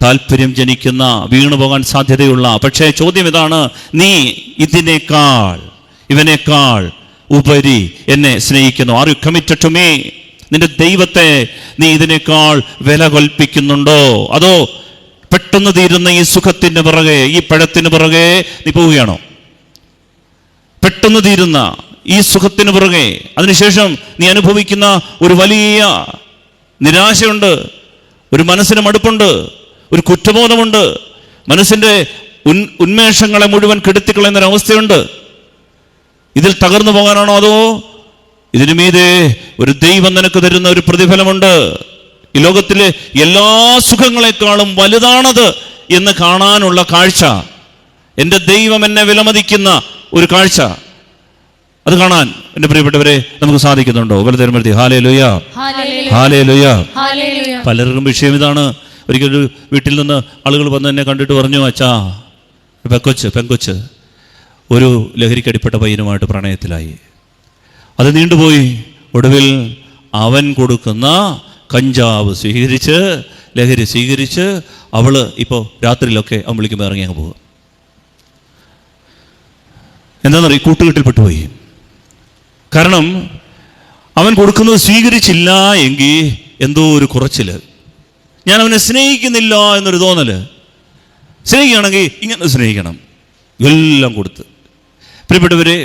താല്പര്യം ജനിക്കുന്ന, വീണു പോകാൻ സാധ്യതയുള്ള. പക്ഷേ ചോദ്യം ഇതാണ്, നീ ഇവനേക്കാൾ ഉപരി എന്നെ സ്നേഹിക്കുന്നു? Are you committed to me? നിന്റെ ദൈവത്തെ നീ ഇതിനേക്കാൾ വില കൽപ്പിക്കുന്നുണ്ടോ? അതോ പെട്ടെന്ന് തീരുന്ന ഈ സുഖത്തിന് പിറകെ, ഈ പഴത്തിന് പിറകെ നീ പോവുകയാണോ? പെട്ടെന്ന് തീരുന്ന ഈ സുഖത്തിന് പുറകെ, അതിനുശേഷം നീ അനുഭവിക്കുന്ന ഒരു വലിയ നിരാശയുണ്ട്, ഒരു മനസ്സിന് മടുപ്പുണ്ട്, ഒരു കുറ്റബോധമുണ്ട്, മനസ്സിൻ്റെ ഉന്മേഷങ്ങളെ മുഴുവൻ കെടുത്തിക്കളയുന്നൊരവസ്ഥയുണ്ട്. ഇതിൽ തകർന്നു പോകാനാണോ? അതോ ഇതിനു മീതെ ഒരു ദൈവം നിനക്ക് തരുന്ന ഒരു പ്രതിഫലമുണ്ട്. ഈ ലോകത്തിലെ എല്ലാ സുഖങ്ങളെക്കാളും വലുതാണത് എന്ന് കാണാനുള്ള കാഴ്ച, എൻ്റെ ദൈവം എന്നെ വിലമതിക്കുന്ന ഒരു കാഴ്ച, അത് കാണാൻ എൻ്റെ പ്രിയപ്പെട്ടവരെ നമുക്ക് സാധിക്കുന്നുണ്ടോ? വലുതരുമ്പഴത്തേ ഹല്ലേലൂയ, ഹല്ലേലൂയ. പലർക്കും വിഷയം ഇതാണ്. ഒരിക്കലൊരു വീട്ടിൽ നിന്ന് ആളുകൾ വന്ന് എന്നെ കണ്ടിട്ട് പറഞ്ഞു, അച്ഛാ പെങ്കൊച്ച് ഒരു ലഹരിക്കടിപ്പെട്ട പയ്യനുമായിട്ട് പ്രണയത്തിലായി. അത് നീണ്ടുപോയി. ഒടുവിൽ അവൻ കൊടുക്കുന്ന കഞ്ചാവ് സ്വീകരിച്ച്, ലഹരി സ്വീകരിച്ച് അവൾ ഇപ്പോൾ രാത്രിയിലൊക്കെ അവൻ വിളിക്കുമ്പോൾ ഇറങ്ങി അങ്ങ് പോകുക. എന്താണെന്നറിയ, കൂട്ടുകെട്ടിൽപ്പെട്ടുപോയി. കാരണം അവൻ കൊടുക്കുന്നത് സ്വീകരിച്ചില്ല എങ്കിൽ എന്തോ ഒരു കുറച്ചിൽ, ഞാൻ അവനെ സ്നേഹിക്കുന്നില്ല എന്നൊരു തോന്നൽ. സ്നേഹിക്കുകയാണെങ്കിൽ ഇങ്ങനെ സ്നേഹിക്കണം, എല്ലാം കൊടുത്ത്. പ്രിയപ്പെട്ടവരെ,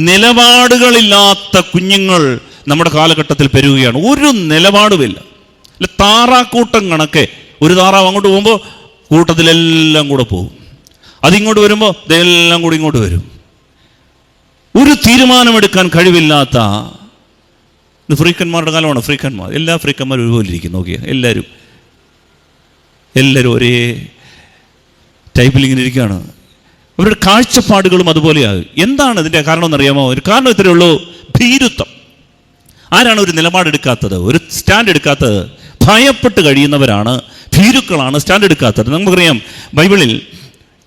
നിലപാടുകളില്ലാത്ത കുഞ്ഞുങ്ങൾ നമ്മുടെ കാലഘട്ടത്തിൽ പെരുകുകയാണ്. ഒരു നിലപാടുമില്ല. അല്ല, താറാക്കൂട്ടം കണക്കെ ഒരു താറാവ് അങ്ങോട്ട് പോകുമ്പോൾ കൂട്ടത്തിലെല്ലാം കൂടെ പോകും. അതിങ്ങോട്ട് വരുമ്പോൾ ഇതെല്ലാം കൂടി ഇങ്ങോട്ട് വരും. ഒരു തീരുമാനമെടുക്കാൻ കഴിവില്ലാത്ത, ഇത് ഫ്രീക്കന്മാരുടെ കാലമാണ്. ഫ്രീക്കന്മാർ, എല്ലാ ഫ്രീക്കന്മാരും ഒരുപോലെ ഇരിക്കും. നോക്കിയാൽ എല്ലാവരും ഒരേ ടൈപ്പിൽ ഇങ്ങനെ ഇരിക്കുകയാണ്. അവരുടെ കാഴ്ചപ്പാടുകളും അതുപോലെയാകും. എന്താണ് ഇതിൻ്റെ കാരണം എന്നറിയാമോ? ഒരു കാരണം ഇത്രയേ ഉള്ളൂ: ഭീരുത്വം. ആരാണ് ഒരു നിലപാടെടുക്കാത്തത്, ഒരു സ്റ്റാൻഡ് എടുക്കാത്തത്? ഭയപ്പെട്ട് കഴിയുന്നവരാണ്, ഭീരുക്കളാണ് സ്റ്റാൻഡ് എടുക്കാത്തത്. നമുക്കറിയാം, ബൈബിളിൽ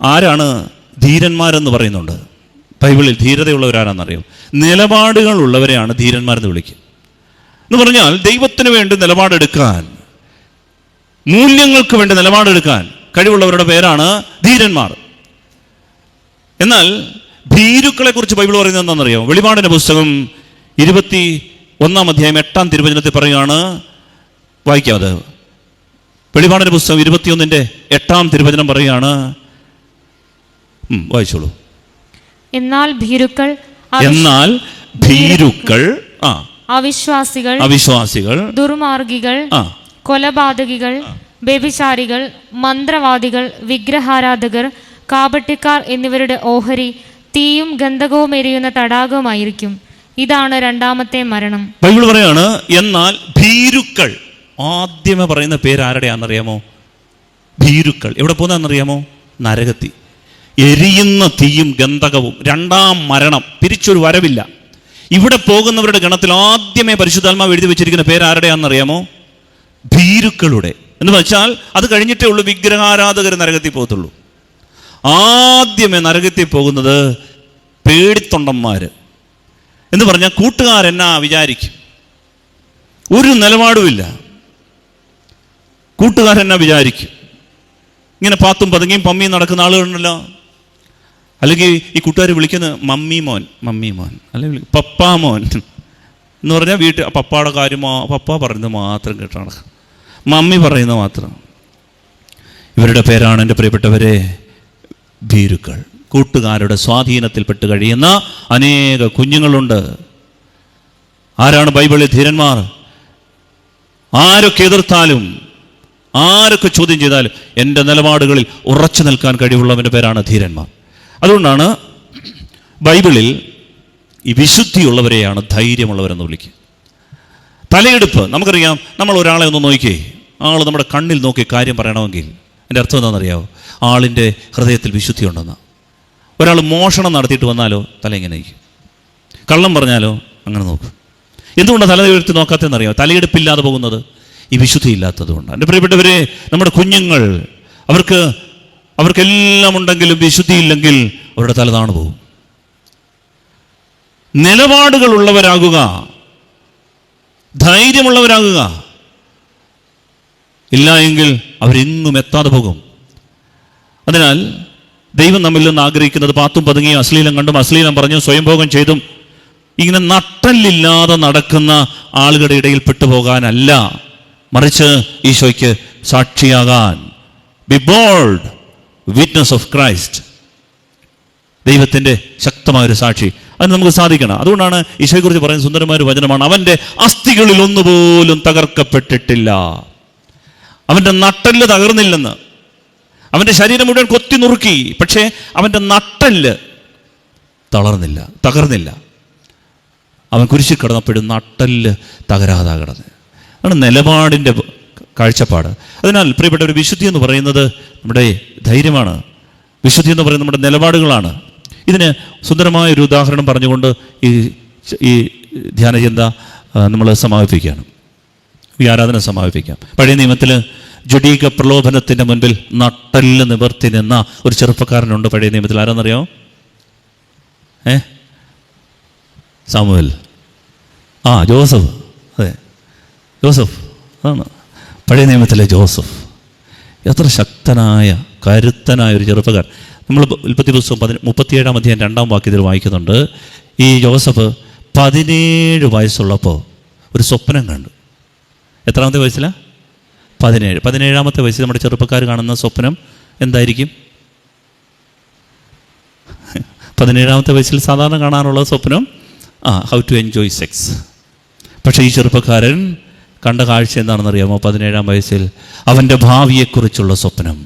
ആരാണ് ധീരന്മാരെന്ന് പറയുന്നുണ്ട്. ബൈബിളിൽ ധീരതയുള്ളവരാരാണെന്നറിയാം? നിലപാടുകൾ ഉള്ളവരെയാണ് ധീരന്മാരെന്ന് വിളിക്കുക. എന്ന് പറഞ്ഞാൽ ദൈവത്തിന് വേണ്ടി നിലപാടെടുക്കാൻ, മൂല്യങ്ങൾക്ക് വേണ്ടി നിലപാടെടുക്കാൻ കഴിവുള്ളവരുടെ പേരാണ് ധീരന്മാർ. എന്നാൽ ഭീരുക്കളെ കുറിച്ച് ബൈബിൾ പറയുന്നത് എന്താണെന്നറിയാമോ? വെളിപാടിൻ്റെ പുസ്തകം 21 അധ്യായം 8 തിരുവചനത്തിൽ പറയുകയാണ്. വായിക്കാം അത്. വെളിപാടിൻ്റെ പുസ്തകം 21 തിരുവചനം പറയുകയാണ്. വായിച്ചോളൂ. എന്നാൽ ഭീരുക്കൾ അവിശ്വാസികൾ, ദുർമാർഗികൾ, കൊലപാതകികൾ, വ്യഭിചാരികൾ, മന്ത്രവാദികൾ, വിഗ്രഹാരാധകർ, കാപട്യക്കാർ എന്നിവരുടെ ഓഹരി തീയും ഗന്ധകവും എരിയുന്ന തടാകവുമായിരിക്കും. ഇതാണ് രണ്ടാമത്തെ മരണം. ബൈബിൾ പറയാണ്, എന്നാൽ ഭീരുക്കൾ. ആദ്യമേ പറയുന്ന പേര് ആരുടെയാണെന്നറിയാമോ? ഭീരുക്കൾ. എവിടെ പോകുന്നതെന്നറിയാമോ? നരകത്തി. എരിയുന്ന തീയും ഗന്ധകവും, രണ്ടാം മരണം, തിരിച്ചൊരു വരവില്ല. ഇവിടെ പോകുന്നവരുടെ ഗണത്തിൽ ആദ്യമേ പരിശുദ്ധാത്മാവ് എഴുതി വെച്ചിരിക്കുന്ന പേര് ആരുടെയാണെന്നറിയാമോ? ഭീരുക്കളുടെ. എന്ന് വെച്ചാൽ അത് കഴിഞ്ഞിട്ടേ ഉള്ളൂ വിഗ്രഹാരാധകർ നരകത്തിൽ പോകത്തുള്ളൂ. ആദ്യമേ നരകത്തിൽ പോകുന്നത് പേടിത്തൊണ്ടന്മാർ. എന്ന് പറഞ്ഞാൽ കൂട്ടുകാരെന്നാ വിചാരിക്കും, ഒരു നിലപാടുമില്ല. കൂട്ടുകാരെന്നാ വിചാരിക്കും. ഇങ്ങനെ പാത്തും പതുങ്ങിയും പമ്മിയും നടക്കുന്ന ആളുകളുണ്ടല്ലോ. അല്ലെങ്കിൽ ഈ കൂട്ടുകാർ വിളിക്കുന്നത് മമ്മി മോൻ അല്ലെങ്കിൽ പപ്പാ മോൻ എന്ന് പറഞ്ഞാൽ വീട്ടിൽ പപ്പായുടെ കാര്യമോ പപ്പ പറയുന്നത് മാത്രം കേട്ടാണ്, മമ്മി പറയുന്നത് മാത്രം. ഇവരുടെ പേരാണ് എൻ്റെ പ്രിയപ്പെട്ടവരെ ഭീരുക്കൾ. കൂട്ടുകാരുടെ സ്വാധീനത്തിൽപ്പെട്ട് കഴിയുന്ന അനേക കുഞ്ഞുങ്ങളുണ്ട്. ആരാണ് ബൈബിളിൽ ധീരന്മാർ? ആരൊക്കെ എതിർത്താലും, ആരൊക്കെ ചോദ്യം ചെയ്താലും എൻ്റെ നിലപാടുകളിൽ ഉറച്ചു നിൽക്കാൻ കഴിവുള്ളവൻ്റെ പേരാണ് ധീരന്മാർ. അതുകൊണ്ടാണ് ബൈബിളിൽ ഈ വിശുദ്ധിയുള്ളവരെയാണ് ധൈര്യമുള്ളവരെന്ന് വിളിക്കുക. തലയെടുപ്പ്. നമുക്കറിയാം, നമ്മൾ ഒരാളെ ഒന്ന് നോക്കിയേ, ആൾ നമ്മുടെ കണ്ണിൽ നോക്കി കാര്യം പറയണമെങ്കിൽ എൻ്റെ അർത്ഥം എന്താണെന്നറിയാമോ? ആളിൻ്റെ ഹൃദയത്തിൽ വിശുദ്ധി ഉണ്ടെന്ന്. ഒരാൾ മോഷണം നടത്തിയിട്ട് വന്നാലോ തല ഇങ്ങനെ ഇരിക്കും, കള്ളം പറഞ്ഞാലോ അങ്ങനെ നോക്കും. എന്തുകൊണ്ടാണ് തല ഉയർത്തി നോക്കാത്തതെന്നറിയാമോ? തലയെടുപ്പില്ലാതെ പോകുന്നത് ഈ വിശുദ്ധി ഇല്ലാത്തത് കൊണ്ടാണ്. എൻ്റെ പ്രിയപ്പെട്ടവരെ, നമ്മുടെ കുഞ്ഞുങ്ങൾ, അവർക്കെല്ലാം ഉണ്ടെങ്കിലും വിശുദ്ധിയില്ലെങ്കിൽ അവരുടെ തല താണു പോകും. നിലപാടുകൾ ഉള്ളവരാകുക, ധൈര്യമുള്ളവരാകുക. ഇല്ല എങ്കിൽ അവരെങ്ങും എത്താതെ പോകും. അതിനാൽ ദൈവം നമ്മിൽ നിന്ന് ആഗ്രഹിക്കുന്നത് പാത്തും പതുങ്ങിയും അശ്ലീലം കണ്ടും അശ്ലീലം പറഞ്ഞും സ്വയംഭോഗം ചെയ്തും ഇങ്ങനെ നട്ടല്ലില്ലാതെ നടക്കുന്ന ആളുകളുടെ ഇടയിൽ പെട്ടുപോകാനല്ല, മറിച്ച് ഈശോയ്ക്ക് സാക്ഷിയാകാൻ. Be bold witness of Christ. ദൈവത്തിൻ്റെ ശക്തമായൊരു സാക്ഷി. അത് നമുക്ക് സാധിക്കണം. അതുകൊണ്ടാണ് ഈശോയെക്കുറിച്ച് പറയുന്ന സുന്ദരമായൊരു വചനമാണ്, അവൻ്റെ അസ്ഥികളിൽ ഒന്നുപോലും തകർക്കപ്പെട്ടിട്ടില്ല. അവൻ്റെ നട്ടല് തകർന്നില്ലെന്ന്. അവൻ്റെ ശരീരം മുഴുവൻ കൊത്തി നുറുക്കി, പക്ഷേ അവൻ്റെ നട്ടല് തകർന്നില്ല. അവൻ കുരിശിൽ കിടന്നപ്പോഴും നട്ടല് തകരാതെ കിടന്ന്. ആണ് നിലപാടിൻ്റെ കാഴ്ചപ്പാട്. അതിനാൽ പ്രിയപ്പെട്ട ഒരു വിശുദ്ധി എന്ന് പറയുന്നത് നമ്മുടെ ധൈര്യമാണ്. വിശുദ്ധി എന്ന് പറയുന്നത് നമ്മുടെ നിലപാടുകളാണ്. ഇതിന് സുന്ദരമായൊരു ഉദാഹരണം പറഞ്ഞുകൊണ്ട് ഈ ധ്യാനചിന്ത നമ്മൾ സമാപിപ്പിക്കുകയാണ്, ഈ ആരാധന സമാപിപ്പിക്കാം. പഴയ നിയമത്തിൽ ജഡീക പ്രലോഭനത്തിൻ്റെ മുൻപിൽ നട്ടല് നിവർത്തി നിന്ന ഒരു ചെറുപ്പക്കാരനുണ്ട് പഴയ നിയമത്തിൽ. ആരാന്നറിയാമോ? സാമുവേൽ. ജോസഫ്. അതെ, ജോസഫ് അതാണ് പഴയ നിയമത്തിലെ ജോസഫ്. എത്ര ശക്തനായ കരുത്തനായ ഒരു ചെറുപ്പക്കാരൻ. നമ്മൾ ഉൽപ്പത്തി പുസ്തകം 37 അധ്യായം 2 വാക്യത്തിൽ വായിക്കുന്നുണ്ട്. ഈ ജോസഫ് 17 വയസ്സുള്ളപ്പോൾ ഒരു സ്വപ്നം കണ്ടു. എത്രാമത്തെ വയസ്സിലാണ്? 17. 17ാമത്തെ വയസ്സിൽ നമ്മുടെ ചെറുപ്പക്കാർ കാണുന്ന സ്വപ്നം എന്തായിരിക്കും? 17ാമത്തെ വയസ്സിൽ സാധാരണ കാണാനുള്ള സ്വപ്നം ഹൗ ടു എൻജോയ് സെക്സ്. പക്ഷേ ഈ ചെറുപ്പക്കാരൻ കണ്ട കാഴ്ച എന്താണെന്നറിയാമോ? 17-ാം വയസ്സിൽ അവൻ്റെ ഭാവിയെക്കുറിച്ചുള്ള സ്വപ്നം,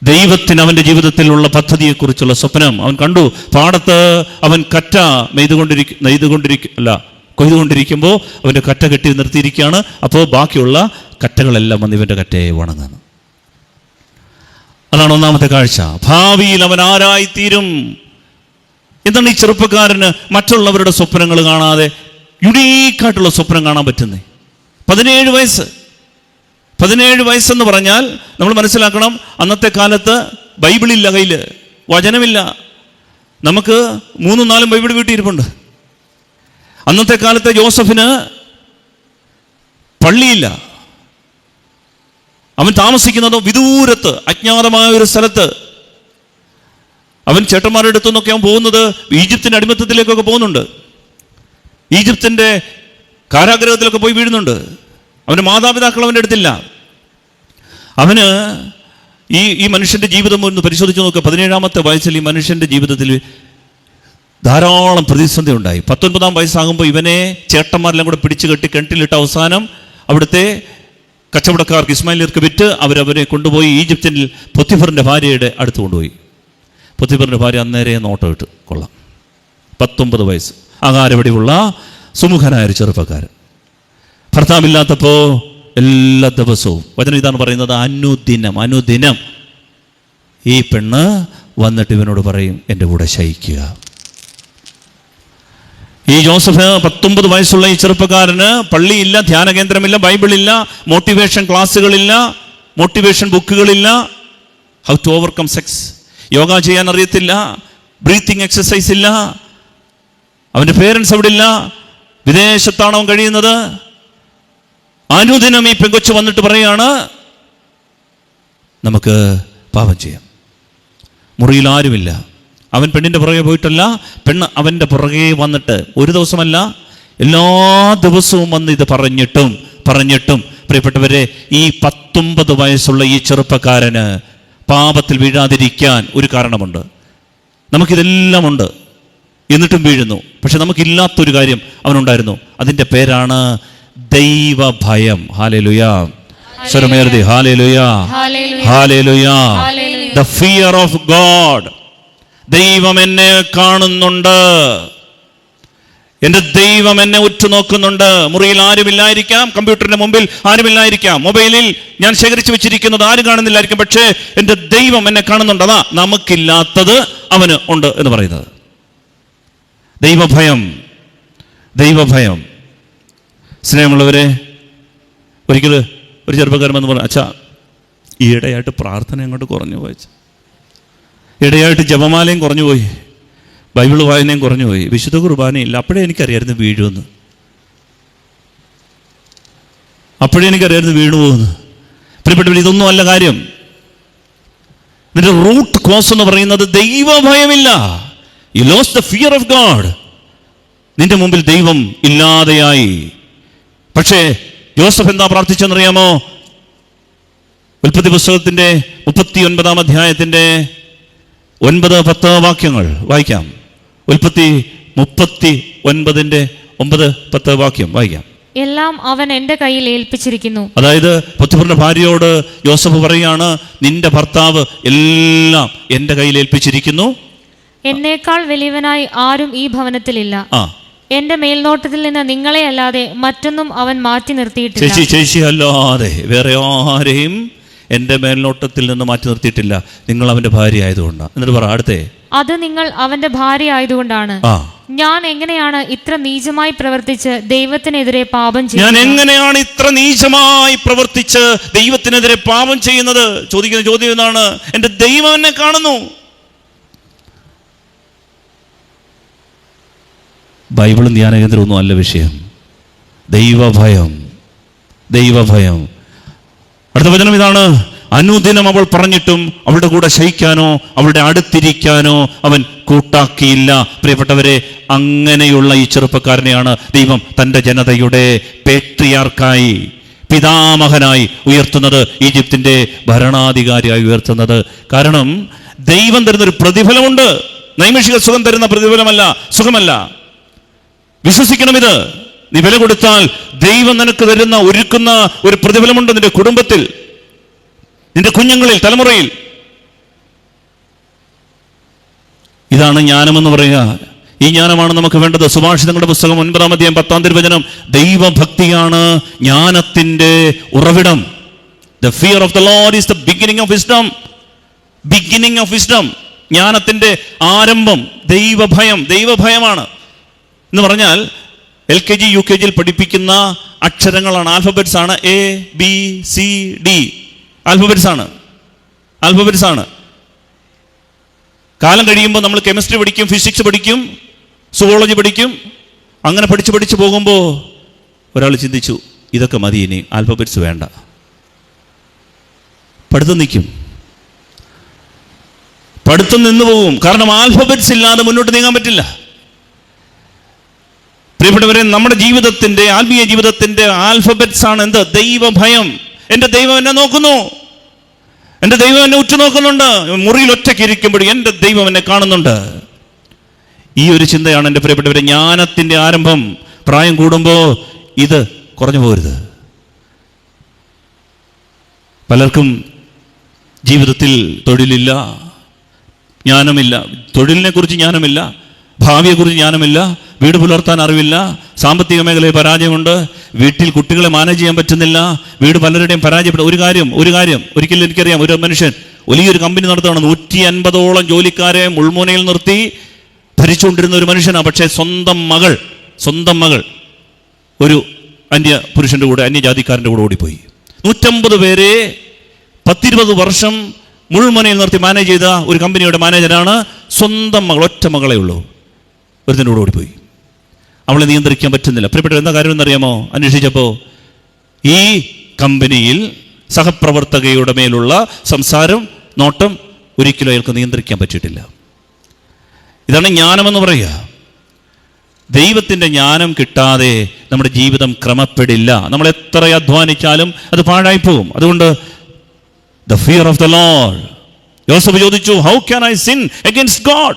ദൈവത്തിന് അവൻ്റെ ജീവിതത്തിലുള്ള പദ്ധതിയെക്കുറിച്ചുള്ള സ്വപ്നം അവൻ കണ്ടു. പാടത്ത് അവൻ കറ്റ കൊയ്തുകൊണ്ടിരിക്കുമ്പോൾ അവൻ്റെ കറ്റ കെട്ടി നിർത്തിയിരിക്കുകയാണ്. അപ്പോൾ ബാക്കിയുള്ള കറ്റകളെല്ലാം വന്ന് ഇവൻ്റെ കറ്റയെ വണങ്ങുന്നു. അതാണ് ഒന്നാമത്തെ കാഴ്ച. ഭാവിയിൽ അവൻ ആരായിത്തീരും. എന്താണ് ഈ ചെറുപ്പക്കാരന് മറ്റുള്ളവരുടെ സ്വപ്നങ്ങൾ കാണാതെ യുണീക്കായിട്ടുള്ള സ്വപ്നം കാണാൻ പറ്റുന്നത്? 17 വയസ്സ്. 17 വയസ്സെന്ന് പറഞ്ഞാൽ നമ്മൾ മനസ്സിലാക്കണം, അന്നത്തെ കാലത്ത് ബൈബിളില്ല, കയ്യിൽ വചനമില്ല. നമുക്ക് 3-4 ബൈബിൾ വീട്ടിയിരിപ്പുണ്ട്. അന്നത്തെ കാലത്ത് ജോസഫിന് പള്ളിയില്ല. അവൻ താമസിക്കുന്നത് വിദൂരത്ത്, അജ്ഞാതമായ ഒരു സ്ഥലത്ത്. അവൻ ചേട്ടന്മാരുടെ അടുത്തു നിന്നൊക്കെ അവൻ പോകുന്നത് ഈജിപ്തിൻ്റെ അടിമത്തത്തിലേക്കൊക്കെ പോകുന്നുണ്ട്. ഈജിപ്തിൻ്റെ കാരാഗ്രഹത്തിലൊക്കെ പോയി വീഴുന്നുണ്ട്. അവൻ്റെ മാതാപിതാക്കൾ അവൻ്റെ അടുത്തില്ല. അവന് ഈ മനുഷ്യൻ്റെ ജീവിതം ഒന്ന് പരിശോധിച്ച് നോക്കുക. 17-ാമത്തെ വയസ്സിൽ ഈ മനുഷ്യൻ്റെ ജീവിതത്തിൽ ധാരാളം പ്രതിസന്ധി ഉണ്ടായി. 19-ാം വയസ്സാകുമ്പോൾ ഇവനെ ചേട്ടന്മാരെല്ലാം കൂടെ പിടിച്ചു കെട്ടി കിണറ്റിലിട്ട് അവസാനം അവിടുത്തെ കച്ചവടക്കാർക്ക്, ഇസ്മായിലിയർക്ക് വിറ്റ് അവരെ കൊണ്ടുപോയി ഈജിപ്തിൽ പൊത്തിഫറിൻ്റെ ഭാര്യയുടെ അടുത്ത് കൊണ്ടുപോയി. പൊത്തിഫറിൻ്റെ ഭാര്യ അന്നേരെ നോട്ടം ഇട്ട്. കൊള്ളാം, 19 വയസ്സ്, ആകാരവടിവുള്ള സുമുഖനായ ഒരു ചെറുപ്പക്കാരൻ. ഭർത്താവില്ലാത്തപ്പോൾ എല്ലാ ദിവസവും, വചനം ഇതാണ് പറയുന്നത്, അനുദിനം ഈ പെണ്ണ് വന്നിട്ട് ഇവനോട് പറയും, എൻ്റെ കൂടെ ശയിക്കുക. ഈ ജോസഫ് 19 വയസ്സുള്ള ഈ ചെറുപ്പക്കാരന് പള്ളിയില്ല, ധ്യാന കേന്ദ്രമില്ല, ബൈബിളില്ല, മോട്ടിവേഷൻ ക്ലാസ്സുകളില്ല, മോട്ടിവേഷൻ ബുക്കുകളില്ല. How to overcome sex, yoga ചെയ്യാൻ അറിയത്തില്ല, ബ്രീത്തിങ് എക്സസൈസ് ഇല്ല. അവൻ്റെ പേരൻസ് അവിടെ ഇല്ല, വിദേശത്താണ് അവൻ കഴിയുന്നത്. അനുദിനം ഈ പെങ്കൊച്ച് വന്നിട്ട് പറയാണ്, നമുക്ക് പാപം ചെയ്യാം. മുറിയിൽ ആരുമില്ല. അവൻ പെണ്ണിൻ്റെ പുറകെ പോയിട്ടല്ല, പെണ്ണ് അവൻ്റെ പുറകെ വന്നിട്ട് ഒരു ദിവസമല്ല, എല്ലാ ദിവസവും വന്ന് ഇത് പറഞ്ഞിട്ടും പ്രിയപ്പെട്ടവരെ, ഈ 19 വയസ്സുള്ള ഈ ചെറുപ്പക്കാരന് പാപത്തിൽ വീഴാതിരിക്കാൻ ഒരു കാരണമുണ്ട്. നമുക്കിതെല്ലാം ഉണ്ട്, എന്നിട്ടും വീഴുന്നു. പക്ഷെ നമുക്കില്ലാത്തൊരു കാര്യം അവനുണ്ടായിരുന്നു. അതിൻ്റെ പേരാണ് ദൈവഭയം. ഹല്ലേലൂയാ, സ്വരമേർതി hallelujah, hallelujah. The fear of God. ദൈവം എന്നെ കാണുന്നുണ്ട്, എൻ്റെ ദൈവം എന്നെ ഉറ്റുനോക്കുന്നുണ്ട്. മുറിയിൽ ആരുമില്ലായിരിക്കാം, കമ്പ്യൂട്ടറിന്റെ മുമ്പിൽ ആരുമില്ലായിരിക്കാം, മൊബൈലിൽ ഞാൻ ശേഖരിച്ചു വെച്ചിരിക്കുന്നത് ആരും കാണുന്നില്ലായിരിക്കും, പക്ഷേ എൻ്റെ ദൈവം എന്നെ കാണുന്നുണ്ട്. അതാ നമുക്കില്ലാത്തത് അവന് ഉണ്ട് എന്ന് പറയുന്നത്. ദൈവഭയം. സ്നേഹമുള്ളവരെ, ഒരിക്കൽ ഒരു ചെറുപ്പക്കാരൻ വന്ന് പറഞ്ഞു, അച്ഛാ, ഈയിടെയായിട്ട് പ്രാർത്ഥന അങ്ങോട്ട് കുറഞ്ഞു പോയി, ഇടയായിട്ട് ജപമാലയും കുറഞ്ഞു പോയി, ബൈബിൾ വായനയും കുറഞ്ഞു പോയി, വിശുദ്ധ കുർബാനയില്ല. അപ്പോഴേ എനിക്കറിയായിരുന്നു വീഴുമെന്ന്. വീണു പോകുന്നു. പ്രിയപ്പെട്ടവർ, ഇതൊന്നും അല്ല കാര്യം. ഇതിൻ്റെ റൂട്ട് കോസ് എന്ന് പറയുന്നത് ദൈവഭയമില്ല. You lost the fear of God. നിന്റെ മുമ്പിൽ ദൈവം ഇല്ലാതെയായി. പക്ഷേ ജോസഫ് എന്താ പ്രാർത്ഥിച്ചെന്നറിയാമോ? ഉൽപ്പത്തി പുസ്തകത്തിൻ്റെ 39-ാം അധ്യായത്തിൻ്റെ 9-10 വാക്യങ്ങൾ വായിക്കാം. ഉൽപ്പത്തി 39-ന്റെ 9-10 വാക്യം വായിക്കാം. എല്ലാം അവൻ എൻ്റെ കയ്യിൽ ഏൽപ്പിച്ചിരിക്കുന്നു. അതായത് പൊത്തിഫറിന്റെ ഭാര്യയോട് ജോസഫ് പറയുകയാണ്, നിന്റെ ഭർത്താവ് എല്ലാം എൻ്റെ കയ്യിൽ ഏൽപ്പിച്ചിരിക്കുന്നു. എന്നേക്കാൾ വലിയവനായി ആരും ഈ ഭവനത്തിലില്ല. എന്റെ മേൽനോട്ടത്തിൽ നിന്ന് നിങ്ങളെ അല്ലാതെ മറ്റൊന്നും അവൻ മാറ്റി നിർത്തിയിട്ടില്ല. ചേച്ചി അല്ലാതെ വേറെ ആരെയും എൻ്റെ മേൽനോട്ടത്തിൽ നിന്ന് മാറ്റി നിർത്തിയിട്ടില്ല. നിങ്ങൾ അവൻ്റെ ഭാര്യ ആയതുകൊണ്ടാണ്. എന്നിട്ട് പറ അടുത്തേ, അത് നിങ്ങൾ അവന്റെ ഭാര്യ ആയതുകൊണ്ടാണ്. ഞാൻ എങ്ങനെയാണ് ഇത്ര നീചമായി പ്രവർത്തിച്ച് ദൈവത്തിനെതിരെ പാപം ചെയ്യുന്നത്? ചോദിക്കുന്ന ചോദ്യം എന്താണ്? എൻ്റെ ദൈവം എന്നെ കാണുന്നു. ബൈബിളും ധ്യാനകേന്ദ്രമൊന്നും അല്ല വിഷയം. ദൈവഭയം. അടുത്ത വചനം ഇതാണ്, അനുദിനം അവൾ പറഞ്ഞിട്ടും അവളുടെ കൂടെ ശയിക്കാനോ അവളുടെ അടുത്തിരിക്കാനോ അവൻ കൂട്ടാക്കിയില്ല. പ്രിയപ്പെട്ടവരെ, അങ്ങനെയുള്ള ഈ ചെറുപ്പക്കാരനെയാണ് ദൈവം തൻ്റെ ജനതയുടെ പേട്രിയാർക്കായി, പിതാമഹനായി ഉയർത്തുന്നത്, ഈജിപ്തിൻ്റെ ഭരണാധികാരിയായി ഉയർത്തുന്നത്. കാരണം ദൈവം തരുന്നൊരു പ്രതിഫലമുണ്ട്. നൈമിഷിക സുഖം തരുന്ന പ്രതിഫലമല്ല, സുഖമല്ല. വിശ്വസിക്കണം ഇത്. നീ വില കൊടുത്താൽ ദൈവം നിനക്ക് തരുന്ന ഒരുക്കുന്ന ഒരു പ്രതിഫലമുണ്ട് നിന്റെ കുടുംബത്തിൽ, നിന്റെ കുഞ്ഞുങ്ങളിൽ, തലമുറയിൽ. ഇതാണ് ജ്ഞാനമെന്ന് പറയുക. ഈ ജ്ഞാനമാണ് നമുക്ക് വേണ്ടത്. സുഭാഷിതങ്ങളുടെ പുസ്തകം 9-ാം അധ്യായം 10-ാം തിരുവചനം, ദൈവഭക്തിയാണ് ജ്ഞാനത്തിന്റെ ഉറവിടം. The fear of the Lord is the beginning of wisdom. Beginning of wisdom. ജ്ഞാനത്തിന്റെ ആരംഭം ദൈവഭയമാണ് എന്ന് പറഞ്ഞാൽ LKG UKG പഠിപ്പിക്കുന്ന അക്ഷരങ്ങളാണ്, ആൽഫബറ്റ്സ് ആണ്. ABCD ആൽഫബറ്റ്സ് ആണ്. കാലം കഴിയുമ്പോൾ നമ്മൾ കെമിസ്ട്രി പഠിക്കും, ഫിസിക്സ് പഠിക്കും, സുവോളജി പഠിക്കും. അങ്ങനെ പഠിച്ച് പോകുമ്പോൾ ഒരാൾ ചിന്തിച്ചു, ഇതൊക്കെ മതി, ഇനി ആൽഫബറ്റ്സ് വേണ്ട. പഠിത്തം നിന്നു പോകും. കാരണം ആൽഫബറ്റ്സ് ഇല്ലാതെ മുന്നോട്ട് നീങ്ങാൻ പറ്റില്ല. പ്രിയപ്പെട്ടവരെ, നമ്മുടെ ജീവിതത്തിന്റെ, ആത്മീയ ജീവിതത്തിന്റെ ആൽഫബറ്റ്സ് ആണ് എന്ത്? ദൈവഭയം. എൻ്റെ ദൈവം എന്നെ നോക്കുന്നു, എൻ്റെ ദൈവം എന്നെ ഉറ്റുനോക്കുന്നുണ്ട്. മുറിയിൽ ഒറ്റയ്ക്ക് ഇരിക്കുമ്പോഴും എൻ്റെ ദൈവം എന്നെ കാണുന്നുണ്ട്. ഈ ഒരു ചിന്തയാണ് എൻ്റെ പ്രിയപ്പെട്ടവരെ ജ്ഞാനത്തിന്റെ ആരംഭം. പ്രായം കൂടുമ്പോൾ ഇത് കുറഞ്ഞു പോകരുത്. പലർക്കും ജീവിതത്തിൽ തൊഴിലില്ല, ജ്ഞാനമില്ല, തൊഴിലിനെ കുറിച്ച് ജ്ഞാനമില്ല, ഭാവിയെക്കുറിച്ച് ജ്ഞാനമില്ല, വീട് പുലർത്താൻ അറിവില്ല, സാമ്പത്തിക മേഖലയിൽ പരാജയമുണ്ട്, വീട്ടിൽ കുട്ടികളെ മാനേജ് ചെയ്യാൻ പറ്റുന്നില്ല, വീട് പലരുടെയും പരാജയപ്പെട്ട ഒരു കാര്യം ഒരിക്കലും എനിക്കറിയാം. ഒരു മനുഷ്യൻ വലിയൊരു കമ്പനി നടത്തുകയാണ്, 150ഓളം ജോലിക്കാരെ മുൾമുനയിൽ നിർത്തി ഭരിച്ചുകൊണ്ടിരുന്ന ഒരു മനുഷ്യനാണ്. പക്ഷേ സ്വന്തം മകൾ ഒരു പുരുഷന്റെ കൂടെ, അന്യജാതിക്കാരൻ്റെ കൂടെ ഓടിപ്പോയി. 150 പേരെ 10-20 വർഷം മുൾമുനയിൽ നിർത്തി മാനേജ് ചെയ്ത ഒരു കമ്പനിയുടെ മാനേജരാണ്. സ്വന്തം മകൾ, ഒറ്റ മകളേ ഉള്ളൂ, ഒരുത്തിൻ്റെ കൂടെ ഓടിപ്പോയി. അവളെ നിയന്ത്രിക്കാൻ പറ്റുന്നില്ല. പ്രിയപ്പെട്ട എന്താ കാര്യം എന്നറിയാമോ? അന്വേഷിച്ചപ്പോൾ ഈ കമ്പനിയിൽ സഹപ്രവർത്തകയുടെ മേലുള്ള സംസാരം, നോട്ടം ഒരിക്കലും അയാൾക്ക് നിയന്ത്രിക്കാൻ പറ്റിയിട്ടില്ല. ഇതാണ് ജ്ഞാനമെന്ന് പറയുക. ദൈവത്തിൻ്റെ ജ്ഞാനം കിട്ടാതെ നമ്മുടെ ജീവിതം ക്രമപ്പെടില്ല. നമ്മൾ എത്ര അധ്വാനിച്ചാലും അത് പാഴായിപ്പോകും. അതുകൊണ്ട് the fear of the Lord. യോസേഫ് ചോദിച്ചു, how can I sin against God?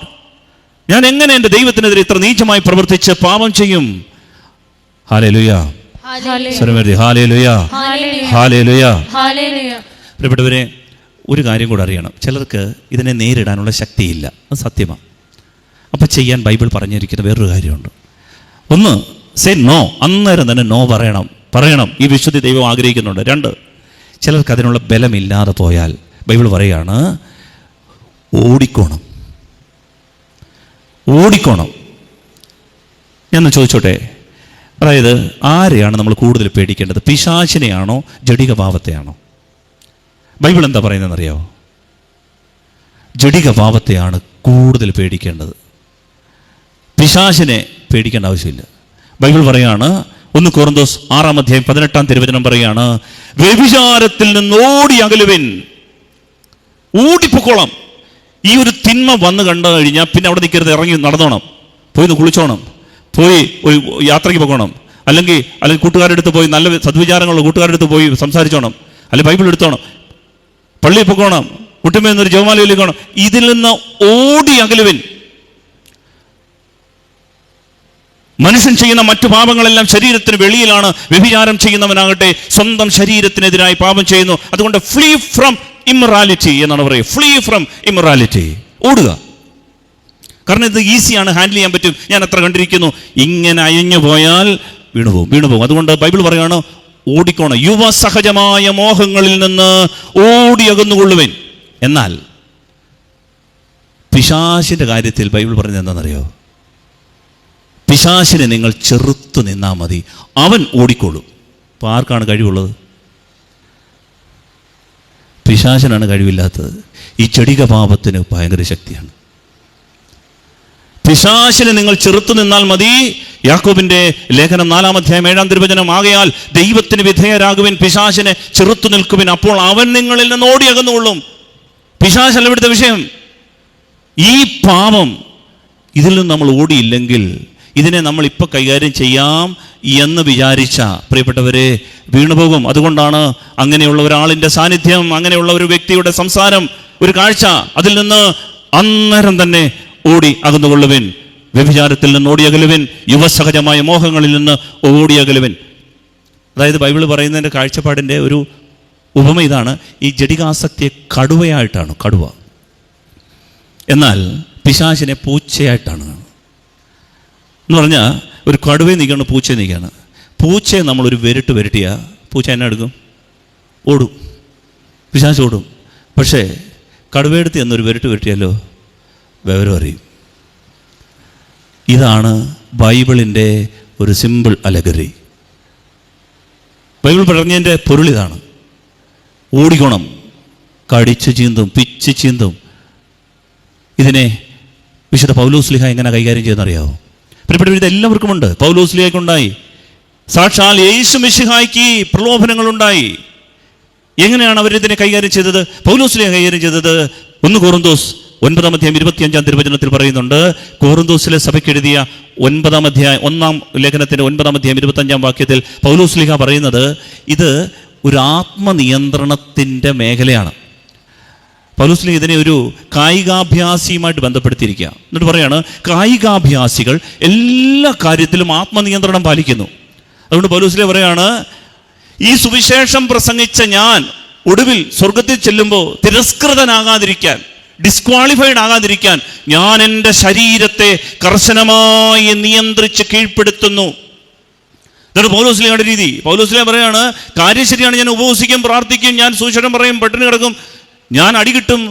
ഞാൻ എങ്ങനെ എൻ്റെ ദൈവത്തിനെതിരെ ഇത്ര നീചമായി പ്രവർത്തിച്ച് പാപം ചെയ്യും? Hallelujah, hallelujah. പ്രിയപ്പെട്ടവരെ, ഒരു കാര്യം കൂടെ അറിയണം. ചിലർക്ക് ഇതിനെ നേരിടാനുള്ള ശക്തിയില്ല, അത് സത്യമാണ്. അപ്പം ചെയ്യാൻ ബൈബിൾ പറഞ്ഞിരിക്കുന്ന വേറൊരു കാര്യമുണ്ട്. ഒന്ന്, സേ നോ. അന്നേരം തന്നെ നോ പറയണം. ഈ വിശുദ്ധി ദൈവം ആഗ്രഹിക്കുന്നുണ്ട്. 2, ചിലർക്ക് അതിനുള്ള ബലമില്ലാതെ പോയാൽ ബൈബിൾ പറയുകയാണ്, ഓടിക്കോണം. ഞാൻ ചോദിച്ചോട്ടെ, അതായത് ആരെയാണ് നമ്മൾ കൂടുതൽ പേടിക്കേണ്ടത്? പിശാചിനെയാണോ ജഡികഭാവത്തെയാണോ? ബൈബിൾ എന്താ പറയുന്നതെന്നറിയാമോ? ജഡികഭാവത്തെയാണ് കൂടുതൽ പേടിക്കേണ്ടത്. പിശാചിനെ പേടിക്കേണ്ട ആവശ്യമില്ല. ബൈബിൾ പറയാണ്, 1 കൊറിന്തോസ് 6-ാം അധ്യായം 18-ാം തിരുവചനം പറയാണ്, വ്യഭിചാരത്തിൽ നിന്ന് ഓടി അകലുവിൻ. ഓടിപ്പൊക്കോളം. ഈ ഒരു തിന്മ വന്ന് കണ്ടു കഴിഞ്ഞാൽ പിന്നെ അവിടെ നിൽക്കരുത്, ഇറങ്ങി നടന്നോണം, പോയി കുളിച്ചോണം, പോയി ഒരു യാത്രയ്ക്ക് പോകണം, അല്ലെങ്കിൽ കൂട്ടുകാരുടെ അടുത്ത് പോയി, നല്ല സദ്വിചാരങ്ങളുള്ള കൂട്ടുകാരുടെ അടുത്ത് പോയി സംസാരിച്ചോണം, അല്ലെങ്കിൽ ബൈബിൾ എടുത്തോണം, പള്ളിയിൽ പൊക്കോണം, മുട്ടുമേന്നൊരു ജപമാല ചൊല്ലിക്കോണം. ഇതിൽ നിന്ന് ഓടി അകലുവിൻ. മനുഷ്യൻ ചെയ്യുന്ന മറ്റു പാപങ്ങളെല്ലാം ശരീരത്തിന് വെളിയിലാണ്. വ്യഭിചാരം ചെയ്യുന്നവനാകട്ടെ സ്വന്തം ശരീരത്തിനെതിരായി പാപം ചെയ്യുന്നു. അതുകൊണ്ട് ഫ്ലീ ഫ്രം ഇമ്മൊറാലിറ്റി എന്നാണ് പറയുക. Flea from immorality. ഓടുക. കാരണം ഇത് ഈസിയാണ്, ഹാൻഡിൽ ചെയ്യാൻ പറ്റും. ഞാൻ എത്ര കണ്ടിരിക്കുന്നു, ഇങ്ങനെ അയഞ്ഞു പോയാൽ വീണുപോകും. അതുകൊണ്ട് ബൈബിൾ പറയുകയാണ്, ഓടിക്കോണം. യുവസഹജമായ മോഹങ്ങളിൽ നിന്ന് ഓടി അകന്നുകൊള്ളുവിൻ. എന്നാൽ പിശാചിൻ്റെ കാര്യത്തിൽ ബൈബിൾ പറഞ്ഞത് എന്താണെന്നറിയോ? പിശാചിനെ നിങ്ങൾ ചെറുത്തു നിന്നാൽ മതി, അവൻ ഓടിക്കോളും. അപ്പോൾ ആർക്കാണ് കഴിവുള്ളത്? പിശാചിനാണ് കഴിവില്ലാത്തത്. ഈ ജഡിക പാപത്തിന് ഭയങ്കര ശക്തിയാണ്. പിശാചിനെ നിങ്ങൾ ചെറുത്തു നിന്നാൽ മതി. യാക്കോബിന്റെ ലേഖനം 4-ാം അധ്യായം 7-ാം തിരുവചനം, ആകയാൽ ദൈവത്തിന് വിധേയരാകുവിൻ, പിശാചിനെ ചെറുത്തു നിൽക്കുവിൻ, അപ്പോൾ അവൻ നിങ്ങളിൽ നിന്ന് ഓടി അകന്നുകൊള്ളും. പിശാചല്ല ഇവിടുത്തെ വിഷയം. ഈ പാപം, ഇതിൽ നിന്ന് നമ്മൾ ഓടിയില്ലെങ്കിൽ, ഇതിനെ നമ്മൾ ഇപ്പോൾ കൈകാര്യം ചെയ്യാം എന്ന് വിചാരിച്ച പ്രിയപ്പെട്ടവരെ വീണുപോകും. അതുകൊണ്ടാണ് അങ്ങനെയുള്ള ഒരാളിൻ്റെ സാന്നിധ്യം, അങ്ങനെയുള്ള ഒരു വ്യക്തിയുടെ സംസാരം, ഒരു കാഴ്ച, അതിൽ നിന്ന് അന്നേരം തന്നെ ഓടി അകന്നുകൊള്ളുവിൻ. വ്യഭിചാരത്തിൽ നിന്ന് ഓടിയകലുവിൻ, യുവസഹജമായ മോഹങ്ങളിൽ നിന്ന് ഓടിയകലുവിൻ. അതായത് ബൈബിൾ പറയുന്നതിൻ്റെ കാഴ്ചപ്പാടിൻ്റെ ഒരു ഉപമ ഇതാണ്. ഈ ജഡികാസക്തിയെ കടുവയായിട്ടാണ്, കടുവ. എന്നാൽ പിശാചിനെ പൂച്ചയായിട്ടാണ്. എന്ന് പറഞ്ഞാൽ ഒരു കടുവയെ നീക്കുകയാണ്, പൂച്ചയെ നീക്കുകയാണ്. പൂച്ചയെ നമ്മളൊരു വിരട്ടിയാൽ പൂച്ച എന്നെ എടുക്കും, ഓടും, പിശാച് ഓടും. പക്ഷേ കടുവയെടുത്ത് എന്നൊരു വിരട്ടിയാലോ വിവരം അറിയും. ഇതാണ് ബൈബിളിൻ്റെ ഒരു സിമ്പിൾ അലഗറി. ബൈബിൾ പറഞ്ഞതിൻ്റെ പൊരുളിതാണ്. ഓടിക്കണം, കടിച്ചു ചീന്തും, പിച്ച് ചീന്തും. ഇതിനെ വിശുദ്ധ പൗലോസ്ലീഹ എങ്ങനെ കൈകാര്യം ചെയ്യുന്നറിയാമോ? പ്രിയപ്പെട്ടവർ, ഇതെല്ലാവർക്കും ഉണ്ട്. പൗലോസ്ലീഹയ്ക്കുണ്ടായി, സാക്ഷാൽ യേശു മിശിഹായ്ക്ക് പ്രലോഭനങ്ങളുണ്ടായി. എങ്ങനെയാണ് അവരിതിനെ കൈകാര്യം ചെയ്തത്? പൗലോസ്ലീഹ കൈകാര്യം ചെയ്തത് 1 കൊറിന്തോസ് 9:25 തിരുവചനത്തിൽ പറയുന്നുണ്ട്. കൊറിന്തോസിലെ സഭയ്ക്ക് എഴുതിയ 1 ലേഖനത്തിൻ്റെ 9:25 വാക്യത്തിൽ പൗലോസ്ലീഹ പറയുന്നത് ഇത് ഒരു ആത്മനിയന്ത്രണത്തിൻ്റെ മേഖലയാണ്. പൗലോസ്ലീഹ ഇതിനെ ഒരു കായികാഭ്യാസിയുമായിട്ട് ബന്ധപ്പെടുത്തിയിരിക്കുക. എന്നിട്ട് പറയാണ്, കായികാഭ്യാസികൾ എല്ലാ കാര്യത്തിലും ആത്മനിയന്ത്രണം പാലിക്കുന്നു. അതുകൊണ്ട് പൗലോസ്ലീഹ പറയാണ്, ഈ സുവിശേഷം പ്രസംഗിച്ച ഞാൻ ഒടുവിൽ സ്വർഗത്തിൽ ചെല്ലുമ്പോൾ തിരസ്കൃതനാകാതിരിക്കാൻ, ഡിസ്ക്വാളിഫൈഡ് ആകാതിരിക്കാൻ ഞാൻ എൻ്റെ ശരീരത്തെ കർശനമായി നിയന്ത്രിച്ച് കീഴ്പ്പെടുത്തുന്നു. ഇതാണ് പൗലോസ്ലീഹയുടെ രീതി. പൗലോസ്ലീഹ പറയാണ്, കാര്യം ശരിയാണ്, ഞാൻ ഉപവസിക്കും, പ്രാർത്ഥിക്കും, ഞാൻ സുവിശേഷം പറയും, പട്ടിണി കിടക്കും, ഞാൻ അടി കിട്ടും,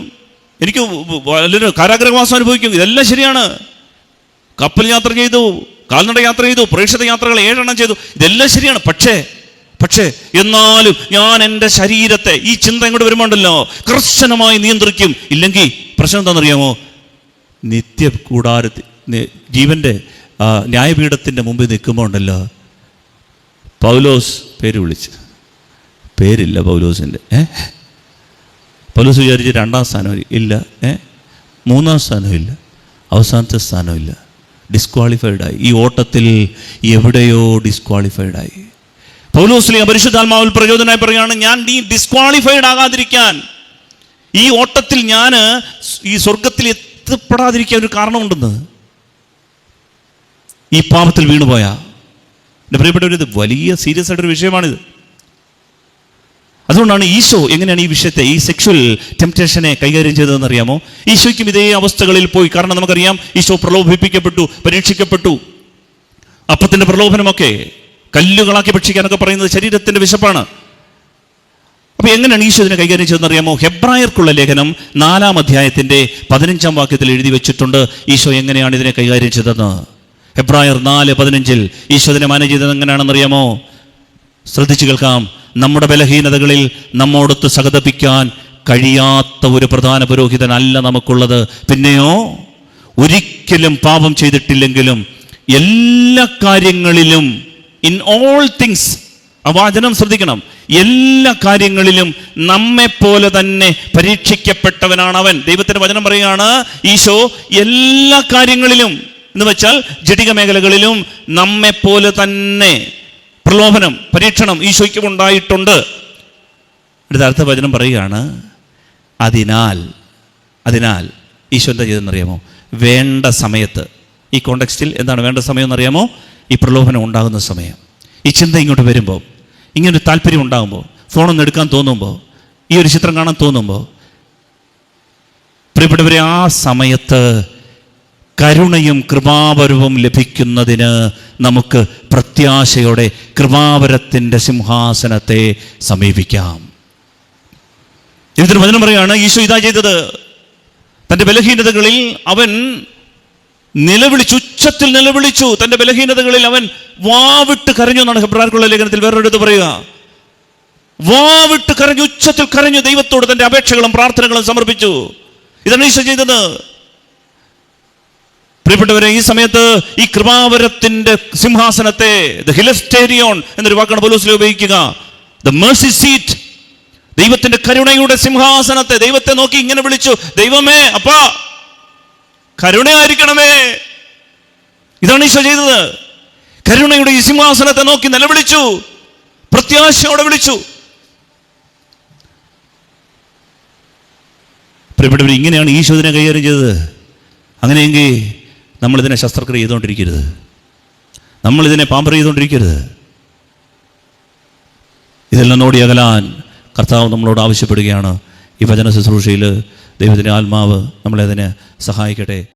എനിക്ക് വലിയൊരു കാരാഗ്രഹവാസം അനുഭവിക്കും, ഇതെല്ലാം ശരിയാണ്. കപ്പൽ യാത്ര ചെയ്തു, കാൽനട യാത്ര ചെയ്തു, പ്രേക്ഷിത യാത്രകൾ 7 എണ്ണം ചെയ്തു, ഇതെല്ലാം ശരിയാണ്. പക്ഷേ എന്നാലും ഞാൻ എൻ്റെ ശരീരത്തെ, ഈ ചിന്ത ഇങ്ങോട്ട് വരുമ്പോണ്ടല്ലോ, കർശനമായി നിയന്ത്രിക്കും. ഇല്ലെങ്കിൽ പ്രശ്നം എന്താണെന്നറിയാമോ? നിത്യ കൂടാരത്തിൽ, ജീവൻ്റെ ന്യായപീഠത്തിൻ്റെ മുമ്പിൽ നിൽക്കുമ്പോൾ ഉണ്ടല്ലോ, പൗലോസ് പേര് വിളിച്ച്, പേരില്ല പൗലോസിൻ്റെ. പൗലോസ് വിചാരിച്ച് 2ാം സ്ഥാനം ഇല്ല, 3ാം സ്ഥാനമില്ല, അവസാനത്തെ സ്ഥാനമില്ല, ഡിസ്ക്വാളിഫൈഡായി. ഈ ഓട്ടത്തിൽ എവിടെയോ ഡിസ്ക്വാളിഫൈഡായി. പൗലോസ്ലീഹ പരിശുദ്ധാത്മാവിൽ പ്രചോദനമായി പറയുകയാണ്, ഞാൻ ഈ ഡിസ്ക്വാളിഫൈഡ് ആകാതിരിക്കാൻ, ഈ ഓട്ടത്തിൽ ഞാൻ ഈ സ്വർഗത്തിൽ എത്തപ്പെടാതിരിക്കാൻ ഒരു കാരണമുണ്ടെന്ന്. ഈ പാപത്തിൽ വീണുപോയ എൻ്റെ പ്രിയപ്പെട്ടവരിത് വലിയ സീരിയസ് ആയിട്ടൊരു വിഷയമാണിത്. അതുകൊണ്ടാണ് ഈശോ എങ്ങനെയാണ് ഈ വിഷയത്തെ, ഈ സെക്ഷൽ ടെംപ്റ്റേഷനെ കൈകാര്യം ചെയ്തതെന്ന് അറിയാമോ? ഈശോയ്ക്കും ഇതേ അവസ്ഥകളിൽ പോയി. കാരണം നമുക്കറിയാം, ഈശോ പ്രലോഭിപ്പിക്കപ്പെട്ടു, പരീക്ഷിക്കപ്പെട്ടു. അപ്പത്തിൻ്റെ പ്രലോഭനമൊക്കെ കല്ലുകളാക്കി ഭക്ഷിക്കാനൊക്കെ പറയുന്നത് ശരീരത്തിൻ്റെ വിശപ്പാണ്. അപ്പോൾ എങ്ങനെയാണ് ഈശോ ഇതിനെ കൈകാര്യം ചെയ്തതെന്ന് അറിയാമോ? ഹെബ്രായർക്കുള്ള ലേഖനം 4-ാം അധ്യായത്തിൻ്റെ 15-ാം വാക്യത്തിൽ എഴുതി വെച്ചിട്ടുണ്ട് ഈശോ എങ്ങനെയാണ് ഇതിനെ കൈകാര്യം ചെയ്തതെന്ന്. ഹെബ്രായർ 4:15 ഈശോ ഇതിനെ മാനേജ് ചെയ്തത് എങ്ങനെയാണെന്നറിയാമോ? ശ്രദ്ധിച്ചു കേൾക്കാം. നമ്മുടെ ബലഹീനതകളിൽ നമ്മോടൊത്ത് സഹതപിക്കാൻ കഴിയാത്ത ഒരു പ്രധാന പുരോഹിതനല്ല നമുക്കുള്ളത്. പിന്നെയോ ഒരിക്കലും പാപം ചെയ്തിട്ടില്ലെങ്കിലും എല്ലാ കാര്യങ്ങളിലും, ഇൻ ഓൾ തിങ്സ്, ആ വാചനം ശ്രദ്ധിക്കണം, എല്ലാ കാര്യങ്ങളിലും നമ്മെപ്പോലെ തന്നെ പരീക്ഷിക്കപ്പെട്ടവനാണ് അവൻ. ദൈവത്തിൻ്റെ വചനം പറയുകയാണ്, ഈശോ എല്ലാ കാര്യങ്ങളിലും എന്ന് വെച്ചാൽ ജഡിക മേഖലകളിലും നമ്മെപ്പോലെ തന്നെ പ്രലോഭനം, പരീക്ഷണം ഈശോയ്ക്കും ഉണ്ടായിട്ടുണ്ട്. അടുത്ത വചനം പറയുകയാണ്, അതിനാൽ ഈശോ എന്താ ചെയ്തെന്നറിയാമോ? വേണ്ട സമയത്ത്, ഈ കോണ്ടെക്സ്റ്റിൽ എന്താണ് വേണ്ട സമയം എന്നറിയാമോ? ഈ പ്രലോഭനം ഉണ്ടാകുന്ന സമയം, ഈ ചിന്ത ഇങ്ങോട്ട് വരുമ്പോൾ, ഇങ്ങനൊരു താല്പര്യം ഉണ്ടാകുമ്പോൾ, ഫോണൊന്ന് എടുക്കാൻ തോന്നുമ്പോൾ, ഈ ഒരു ചിത്രം കാണാൻ തോന്നുമ്പോൾ, പ്രിയപ്പെട്ടവരെ, ആ സമയത്ത് കരുണയും കൃപാവരവും ലഭിക്കുന്നതിന് നമുക്ക് പ്രത്യാശയോടെ കൃപാവരത്തിൻ്റെ സിംഹാസനത്തെ സമീപിക്കാം. ഇതിന് വചനം പറയുകയാണ്, ഈശോ ഇതാ ചെയ്തത്. തൻ്റെ ബലഹീനതകളിൽ അവൻ നിലവിളിച്ചു, ഉച്ചത്തിൽ നിലവിളിച്ചു. തൻ്റെ ബലഹീനതകളിൽ അവൻ വാവിട്ട് കരഞ്ഞു എന്നാണ് ഹെബ്രായർക്കുള്ള ലേഖനത്തിൽ വേറൊരിടത്ത് പറയുക. വാവിട്ട് കരഞ്ഞു, ഉച്ചത്തിൽ കരഞ്ഞു, ദൈവത്തോട് തൻ്റെ അപേക്ഷകളും പ്രാർത്ഥനകളും സമർപ്പിച്ചു. ഇതാണ് ഈശോ ചെയ്തത്. പ്രിയപ്പെട്ടവരെ, ഈ സമയത്ത് ഈ കൃപാവരത്തിൻ്റെ സിംഹാസനത്തെ, ദ ഹിലസ്റ്റേരിയോൺ എന്നൊരു വാക്കാണ് പൗലോസ് ഉപയോഗിക്കുക, ദ മേഴ്സി സീറ്റ്, ദൈവത്തിൻ്റെ കരുണയുടെ സിംഹാസനത്തെ ദൈവത്തെ നോക്കി ഇങ്ങനെ വിളിച്ചു, ദൈവമേ, അപ്പാ കരുണയായിരിക്കണമേ. ഇതാണ് ഈശോ ചെയ്തത്. കരുണയുടെ ഈ സിംഹാസനത്തെ നോക്കി നിലവിളിച്ചു, പ്രത്യാശയോടെ വിളിച്ചു. പ്രിയപ്പെട്ടവർ, ഇങ്ങനെയാണ് ഈശോ ഇതിനെ കൈകാര്യം ചെയ്തത്. അങ്ങനെയെങ്കിൽ നമ്മളിതിനെ ശസ്ത്രക്രിയ ചെയ്തുകൊണ്ടിരിക്കരുത്, നമ്മളിതിനെ പാമ്പർ ചെയ്തുകൊണ്ടിരിക്കരുത്. ഇതിൽ നിന്നോടി അകലാൻ കർത്താവ് നമ്മളോട് ആവശ്യപ്പെടുകയാണ്. ഈ വചന ശുശ്രൂഷയിൽ ദൈവത്തിൻ്റെ ആത്മാവ് നമ്മളെ അതിനെ സഹായിക്കട്ടെ.